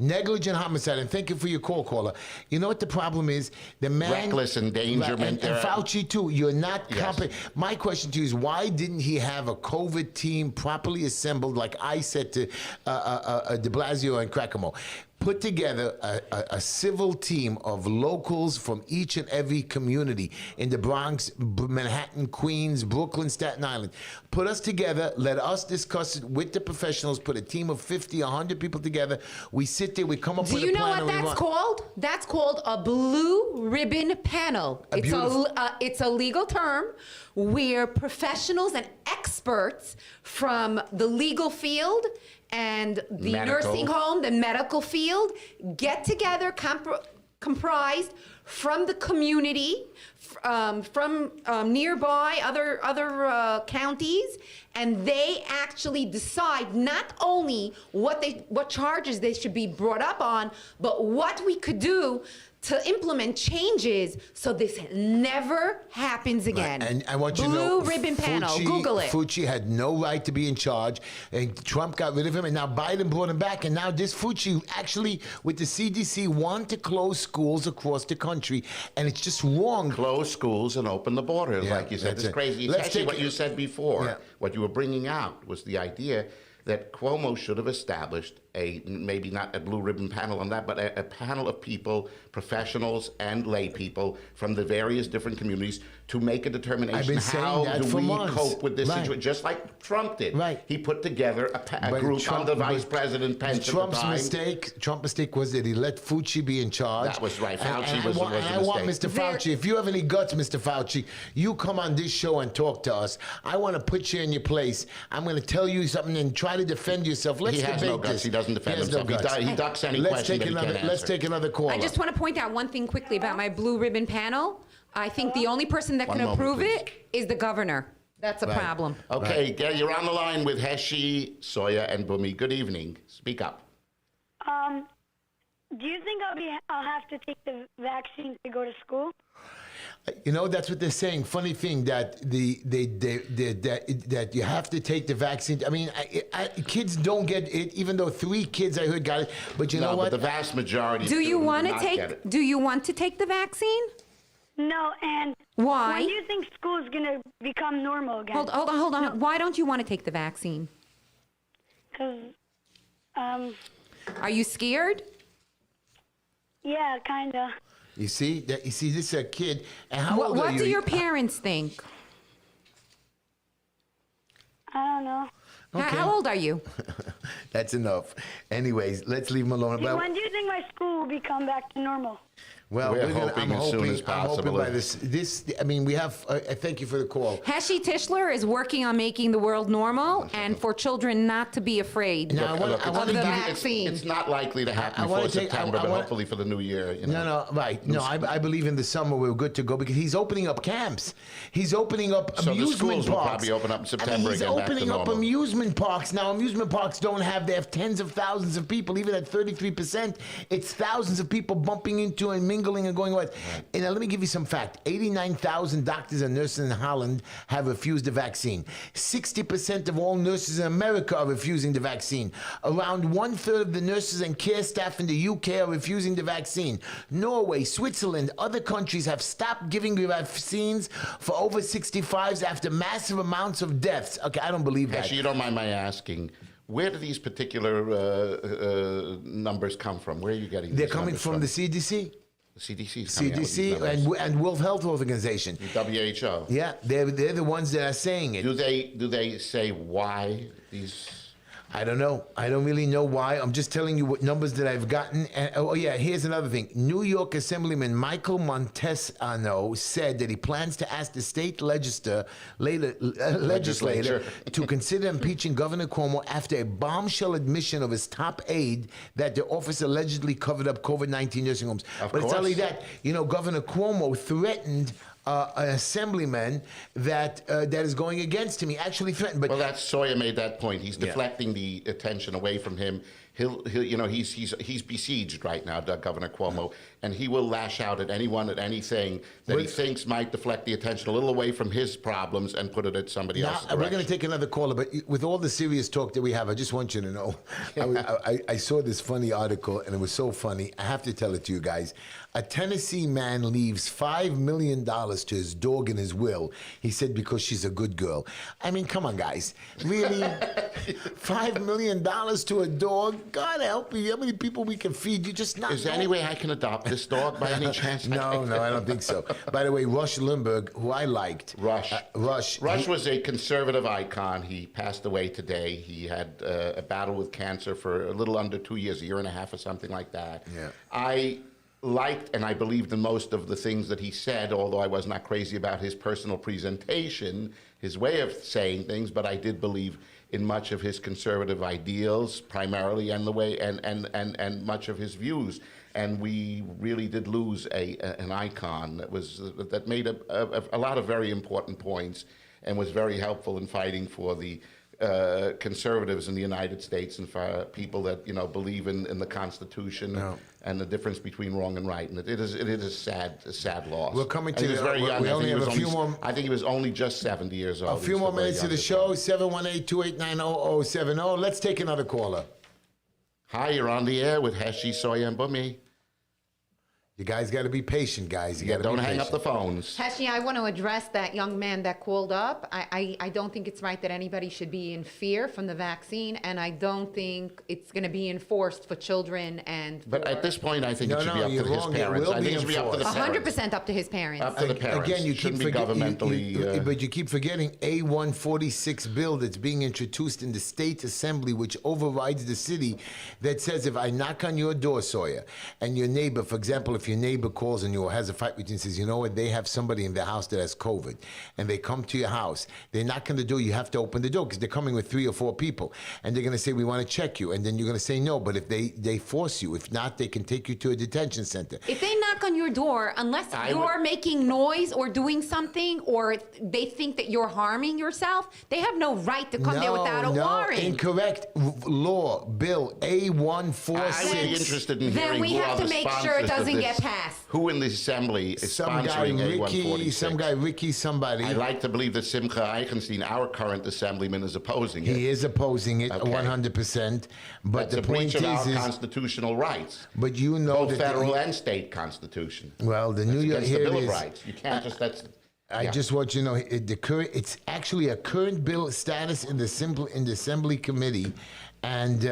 Speaker 1: Negligent homicide, and thank you for your call, caller. You know what the problem is? The man...
Speaker 2: Reckless endangerment.
Speaker 1: And Fauci, too. You're not
Speaker 2: Yes.
Speaker 1: competent. My question to you is, why didn't he have a COVID team properly assembled, like I said to Deblasio and Cracamo? Put together a civil team of locals from each and every community in the Bronx, Manhattan, Queens, Brooklyn, Staten Island. Put us together. Let us discuss it with the professionals. Put a team of 50, 100 people together. We sit there. We come up
Speaker 3: Do
Speaker 1: with
Speaker 3: you
Speaker 1: a
Speaker 3: know
Speaker 1: plan.
Speaker 3: what
Speaker 1: and we
Speaker 3: that's
Speaker 1: run.
Speaker 3: called? That's called a blue ribbon panel. It's a legal term where professionals and experts from the legal field and the
Speaker 2: Medical.
Speaker 3: nursing home, the medical field, get together, comprised from the community, from nearby other counties, and they actually decide not only what charges they should be brought up on, but what we could do to implement changes so this never happens again.
Speaker 1: And I want you to know,
Speaker 3: Blue ribbon panel. Google it.
Speaker 1: Fauci had no right to be in charge, and Trump got rid of him, and now Biden brought him back, and now this Fauci actually, with the CDC, want to close schools across the country, and it's just wrong.
Speaker 2: Close schools and open the borders,
Speaker 1: Yeah,
Speaker 2: like you said.
Speaker 1: that's
Speaker 2: It's
Speaker 1: it.
Speaker 2: crazy. It's
Speaker 1: Let's
Speaker 2: actually
Speaker 1: take
Speaker 2: what
Speaker 1: it-
Speaker 2: you said before.
Speaker 1: Yeah.
Speaker 2: What you were bringing out was the idea that Cuomo should have established maybe not a blue ribbon panel on that, but a panel of people, professionals and lay people from the various different communities to make a determination
Speaker 1: I've been saying
Speaker 2: how
Speaker 1: that
Speaker 2: do
Speaker 1: for
Speaker 2: we
Speaker 1: months.
Speaker 2: cope with this
Speaker 1: Right.
Speaker 2: situation, just like Trump did.
Speaker 1: Right.
Speaker 2: He put together a
Speaker 1: But
Speaker 2: group
Speaker 1: Trump-
Speaker 2: under Vice
Speaker 1: but
Speaker 2: President Pence at the
Speaker 1: Trump's
Speaker 2: time.
Speaker 1: mistake was that he let Fauci be in charge.
Speaker 2: That was right. Fauci
Speaker 1: And
Speaker 2: was the
Speaker 1: I want
Speaker 2: mistake.
Speaker 1: Mr. Fauci, if you have any guts, Mr. Fauci, you come on this show and talk to us. I want to put you in your place. I'm going to tell you something and try to defend yourself. Let's
Speaker 2: He has
Speaker 1: debate
Speaker 2: no guts.
Speaker 1: this.
Speaker 2: He doesn't defend
Speaker 1: has no
Speaker 2: himself.
Speaker 1: guts.
Speaker 2: He ducks any
Speaker 1: Let's
Speaker 2: question
Speaker 1: take
Speaker 2: that he
Speaker 1: another.
Speaker 2: can't
Speaker 1: Let's
Speaker 2: answer.
Speaker 1: take another caller.
Speaker 3: I just want to point out one thing quickly about my blue ribbon panel. I think the only person that
Speaker 2: One
Speaker 3: can
Speaker 2: moment,
Speaker 3: approve
Speaker 2: please.
Speaker 3: it is the governor. That's a
Speaker 1: Right.
Speaker 3: problem.
Speaker 2: Okay, Gail, you're on the line with Heshy, Sawyer, and Bumi. Good evening. Speak up.
Speaker 7: Do you think I'll have to take the vaccine to go to school?
Speaker 1: You know, that's what they're saying. Funny thing that that you have to take the vaccine. I mean, kids don't get it, even though 3 kids I heard got it. But you know
Speaker 2: No,
Speaker 1: what?
Speaker 2: but the vast majority
Speaker 3: Do you want to
Speaker 2: not get
Speaker 3: take?
Speaker 2: it.
Speaker 3: Do you want to take the vaccine?
Speaker 7: No, and
Speaker 3: Why?
Speaker 7: when do you think school is going to become normal again?
Speaker 3: Hold on. Why don't you want to take the vaccine?
Speaker 7: Because,
Speaker 3: Are you scared?
Speaker 7: yeah, kind of.
Speaker 1: You see, this is a kid. And how old are
Speaker 3: What
Speaker 1: you?
Speaker 3: do your parents think?
Speaker 7: I don't know.
Speaker 1: Okay.
Speaker 3: How old are you?
Speaker 1: That's enough. Anyways, let's leave him alone. But,
Speaker 7: When do you think my school will become back to normal?
Speaker 1: well,
Speaker 2: We're hoping as soon as
Speaker 1: I'm
Speaker 2: possible.
Speaker 1: hoping by this. I mean, we have. Thank you for the call.
Speaker 3: Heshy Tischler is working on making the world normal and for children not to be afraid.
Speaker 1: Now, I want to
Speaker 3: of the
Speaker 1: give you.
Speaker 3: vaccine.
Speaker 2: It's not likely to happen
Speaker 1: I
Speaker 2: before
Speaker 1: wanna take-
Speaker 2: September,
Speaker 1: I
Speaker 2: but
Speaker 1: wanna-
Speaker 2: hopefully for the new year. You know.
Speaker 1: No, right. No, I believe in the summer we're good to go because he's opening up camps. He's opening up
Speaker 2: So the
Speaker 1: amusement
Speaker 2: schools will
Speaker 1: parks.
Speaker 2: probably open up in September
Speaker 1: he's
Speaker 2: again, back to
Speaker 1: opening up
Speaker 2: normal.
Speaker 1: amusement parks. Now, amusement parks don't have, they have tens of thousands of people, even at 33%. It's thousands of people bumping into and mingling and going away. And now let me give you some fact. 89,000 doctors and nurses in Holland have refused the vaccine. 60% of all nurses in America are refusing the vaccine. Around 1/3 of the nurses and care staff in the UK are refusing the vaccine. Norway, Switzerland, other countries have stopped giving the vaccines for over 65s after massive amounts of deaths. Okay, I don't believe that.
Speaker 2: Actually, you don't mind my asking, where do these particular numbers come from? Where are you getting
Speaker 1: They're
Speaker 2: these
Speaker 1: coming
Speaker 2: numbers
Speaker 1: from the CDC.
Speaker 2: The CDC's coming out with these
Speaker 1: CDC
Speaker 2: numbers.
Speaker 1: and World Health Organization.
Speaker 2: WHO.
Speaker 1: Yeah, they're the ones that are saying it.
Speaker 2: Do they say why these?
Speaker 1: I don't know. I don't really know why. I'm just telling you what numbers that I've gotten. And, oh, yeah, here's another thing. New York Assemblyman Michael Montesano said that he plans to ask the state legislature to consider impeaching Governor Cuomo after a bombshell admission of his top aide that the office allegedly covered up COVID-19 nursing homes. But it's not only that. Governor Cuomo threatened an assemblyman that is going against him. He actually threatened. But
Speaker 2: Well, that's Sawyer made that point. He's deflecting the attention away from him. He's besieged right now, Governor Cuomo, and he will lash out at anyone, at anything that he thinks might deflect the attention a little away from his problems and put it at somebody else's
Speaker 1: we're going
Speaker 2: direction.
Speaker 1: to take another caller, but with all the serious talk that we have, I just want you to know, I saw this funny article, and it was so funny. I have to tell it to you guys. A Tennessee man leaves $5 million to his dog in his will, he said, because she's a good girl. I mean, come on, guys. Really? $5 million to a dog? God help me. How many people we can feed? You just not
Speaker 2: Is there any way I can adopt this dog by any chance?
Speaker 1: No, I don't think so. By the way, Rush Limbaugh, who I liked.
Speaker 2: Rush
Speaker 1: Rush
Speaker 2: was a conservative icon. He passed away today. He had a battle with cancer for a little under 2 years, a year and a half or something like that.
Speaker 1: Yeah.
Speaker 2: I liked and I believed in most of the things that he said, although I was not crazy about his personal presentation, his way of saying things, but I did believe in much of his conservative ideals primarily and the way and much of his views. And we really did lose an icon that made a lot of very important points and was very helpful in fighting for the conservatives in the United States and for people that believe in the Constitution and the difference between wrong and right. And it is a sad loss.
Speaker 1: We're coming to
Speaker 2: he was very young.
Speaker 1: We only have a few more.
Speaker 2: I think he was only just 70 years old.
Speaker 1: A few more minutes to the show. 718-289-0070. Let's take another caller.
Speaker 2: Hi, you're on the air with Heshy, Sawyer, and Bummy.
Speaker 1: You guys got to be patient, guys. You got to
Speaker 2: Don't hang up the phones.
Speaker 3: Heshy, I want to address that young man that called up. I don't think it's right that anybody should be in fear from the vaccine, and I don't think it's going to be enforced for children and for...
Speaker 2: But at this point, I think it should be up to
Speaker 1: you're
Speaker 2: his
Speaker 1: wrong. It
Speaker 2: parents.
Speaker 1: will
Speaker 2: I think
Speaker 1: be
Speaker 2: it should be up to the parents.
Speaker 3: 100% up to his parents.
Speaker 2: Up to the parents.
Speaker 1: Again, you
Speaker 2: Shouldn't
Speaker 1: keep
Speaker 2: be governmentally...
Speaker 1: but you keep forgetting A146 bill that's being introduced in the state assembly, which overrides the city, that says if I knock on your door, Sawyer, and your neighbor, for example, if your neighbor calls and you has a fight with you and says, you know what, they have somebody in their house that has COVID, and they come to your house, they knock on the door, you have to open the door because they're coming with 3 or 4 people, and they're going to say, we want to check you, and then you're going to say no, but if they force you, if not, they can take you to a detention center.
Speaker 3: If they knock on your door, unless you're making noise or doing something, or they think that you're harming yourself, they have no right to come there without a warrant.
Speaker 1: Incorrect. Law, bill A146.
Speaker 2: I would be interested in hearing
Speaker 3: Then we
Speaker 2: who
Speaker 3: have
Speaker 2: are
Speaker 3: to
Speaker 2: the
Speaker 3: make sure
Speaker 2: sponsors
Speaker 3: it
Speaker 2: of
Speaker 3: doesn't
Speaker 2: this.
Speaker 3: get passed.
Speaker 2: Who in the assembly is sponsoring A146?
Speaker 1: Some guy, Ricky, somebody.
Speaker 2: I like to believe that Simcha Eichenstein, our current assemblyman, is opposing it.
Speaker 1: He is opposing it 100%. But
Speaker 2: That's
Speaker 1: the
Speaker 2: a breach
Speaker 1: point
Speaker 2: of our
Speaker 1: is,
Speaker 2: constitutional rights.
Speaker 1: but you know
Speaker 2: Both
Speaker 1: that
Speaker 2: federal and state constitution.
Speaker 1: well, the New York
Speaker 2: Against the
Speaker 1: here
Speaker 2: Bill
Speaker 1: it
Speaker 2: of
Speaker 1: is.
Speaker 2: Rights. You can't just
Speaker 1: I just want you to know it's actually a current bill status in the Assembly Committee. And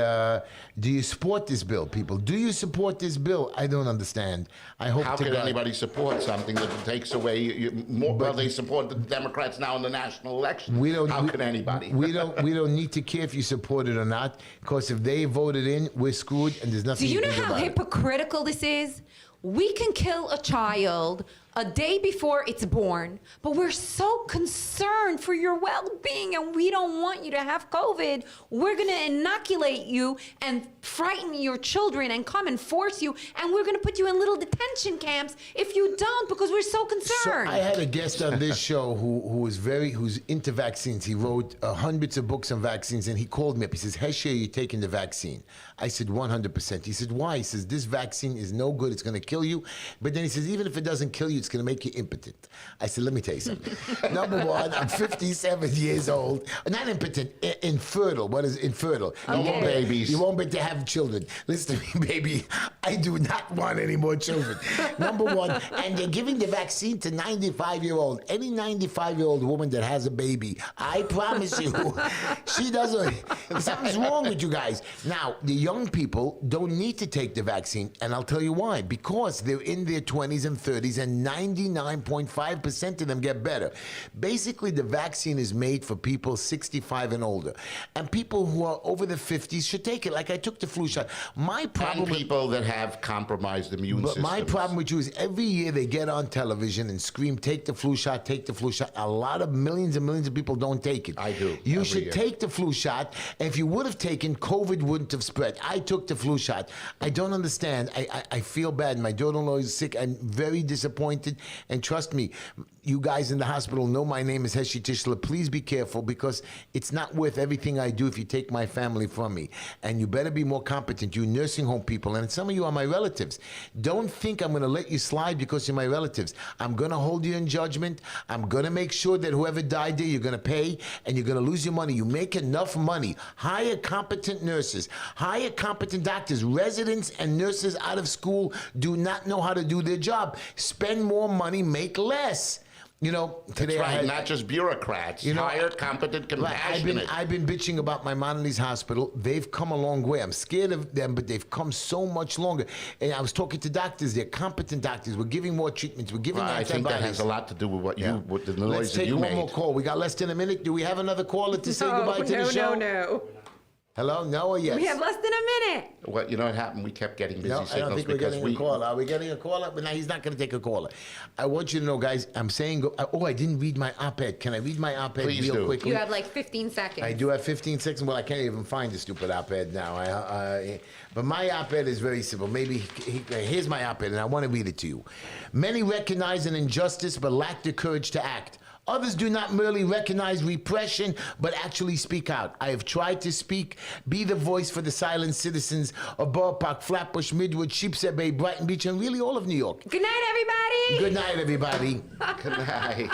Speaker 1: do you support this bill, people? Do you support this bill? I don't understand. I hope
Speaker 2: How
Speaker 1: to
Speaker 2: can
Speaker 1: God.
Speaker 2: anybody support something that takes away more? Well, they support the Democrats now in the national election. How can anybody?
Speaker 1: We don't need to care if you support it or not, because if they voted in, we're screwed, and there's nothing.
Speaker 3: Do you know
Speaker 1: can do
Speaker 3: how
Speaker 1: about it.
Speaker 3: hypocritical this is? We can kill a child a day before it's born, but we're so concerned for your well-being and we don't want you to have COVID. We're going to inoculate you and frighten your children and come and force you, and we're going to put you in little detention camps if you don't, because we're so concerned.
Speaker 1: So I had a guest on this show who's into vaccines. He wrote hundreds of books on vaccines, and he called me up. He says, Heshy, are you taking the vaccine? I said, 100%. He said, why? He says, this vaccine is no good. It's going to kill you. But then he says, even if it doesn't kill you, it's it's going to make you impotent. I said, let me tell you something. Number one, I'm 57 years old. Not impotent, infertile. What is infertile?
Speaker 2: No more babies.
Speaker 1: You won't be able to have children. Listen to me, baby. I do not want any more children. Number one, and they're giving the vaccine to 95-year-old. Any 95-year-old woman that has a baby, I promise you, she doesn't. Something's wrong with you guys. Now, the young people don't need to take the vaccine, and I'll tell you why. Because they're in their 20s and 30s, and 99.5% of them get better. Basically, the vaccine is made for people 65 and older. And people who are over the 50s should take it. Like I took the flu shot. My problem
Speaker 2: And people that have compromised immune
Speaker 1: But
Speaker 2: systems.
Speaker 1: my problem with you is every year they get on television and scream, take the flu shot, take the flu shot. A lot of millions and millions of people don't take it.
Speaker 2: I do,
Speaker 1: You
Speaker 2: every
Speaker 1: should
Speaker 2: year.
Speaker 1: take the flu shot. And if you would have taken, COVID wouldn't have spread. I took the flu shot. I don't understand. I feel bad. My daughter-in-law is sick. I'm very disappointed. And trust me, you guys in the hospital know my name is Heshy Tishler. Please be careful because it's not worth everything I do if you take my family from me. And you better be more competent. You nursing home people, and some of you are my relatives. Don't think I'm going to let you slide because you're my relatives. I'm going to hold you in judgment. I'm going to make sure that whoever died there, you're going to pay, and you're going to lose your money. You make enough money. Hire competent nurses. Hire competent doctors. Residents and nurses out of school do not know how to do their job. Spend more money, make less. You know, today
Speaker 2: That's
Speaker 1: I
Speaker 2: right,
Speaker 1: had,
Speaker 2: not just bureaucrats.
Speaker 1: You know,
Speaker 2: Hire competent,
Speaker 1: Right,
Speaker 2: compassionate.
Speaker 1: I've been bitching about my Mondelez Hospital. They've come a long way. I'm scared of them, but they've come so much longer. And I was talking to doctors. They're competent doctors. We're giving more treatments. We're giving
Speaker 2: I
Speaker 1: antibodies.
Speaker 2: think that has a lot to do with what you, with the noise
Speaker 1: Let's
Speaker 2: that
Speaker 1: take
Speaker 2: you
Speaker 1: one
Speaker 2: made.
Speaker 1: more call. We got less than a minute. Do we have another caller to say goodbye to the show?
Speaker 3: No.
Speaker 1: Hello? No or yes?
Speaker 3: We have less than a minute.
Speaker 2: What you know what happened? We kept getting busy
Speaker 1: No, I
Speaker 2: signals
Speaker 1: don't think we're
Speaker 2: because
Speaker 1: getting a caller. Are we getting a caller? But now he's not going to take a caller. I want you to know, guys, I'm saying, I didn't read my op-ed. Can I read my op-ed
Speaker 2: Please
Speaker 1: real
Speaker 2: do.
Speaker 1: quickly?
Speaker 3: You have like 15 seconds.
Speaker 1: I do have 15 seconds. Well, I can't even find the stupid op-ed now. But my op-ed is very simple. Maybe here's my op-ed, and I want to read it to you. Many recognize an injustice but lack the courage to act. Others do not merely recognize repression, but actually speak out. I have tried to speak, be the voice for the silent citizens of Borough Park, Flatbush, Midwood, Sheepshead Bay, Brighton Beach, and really all of New York.
Speaker 3: Good night, everybody.
Speaker 1: Good night, everybody.
Speaker 2: Good night.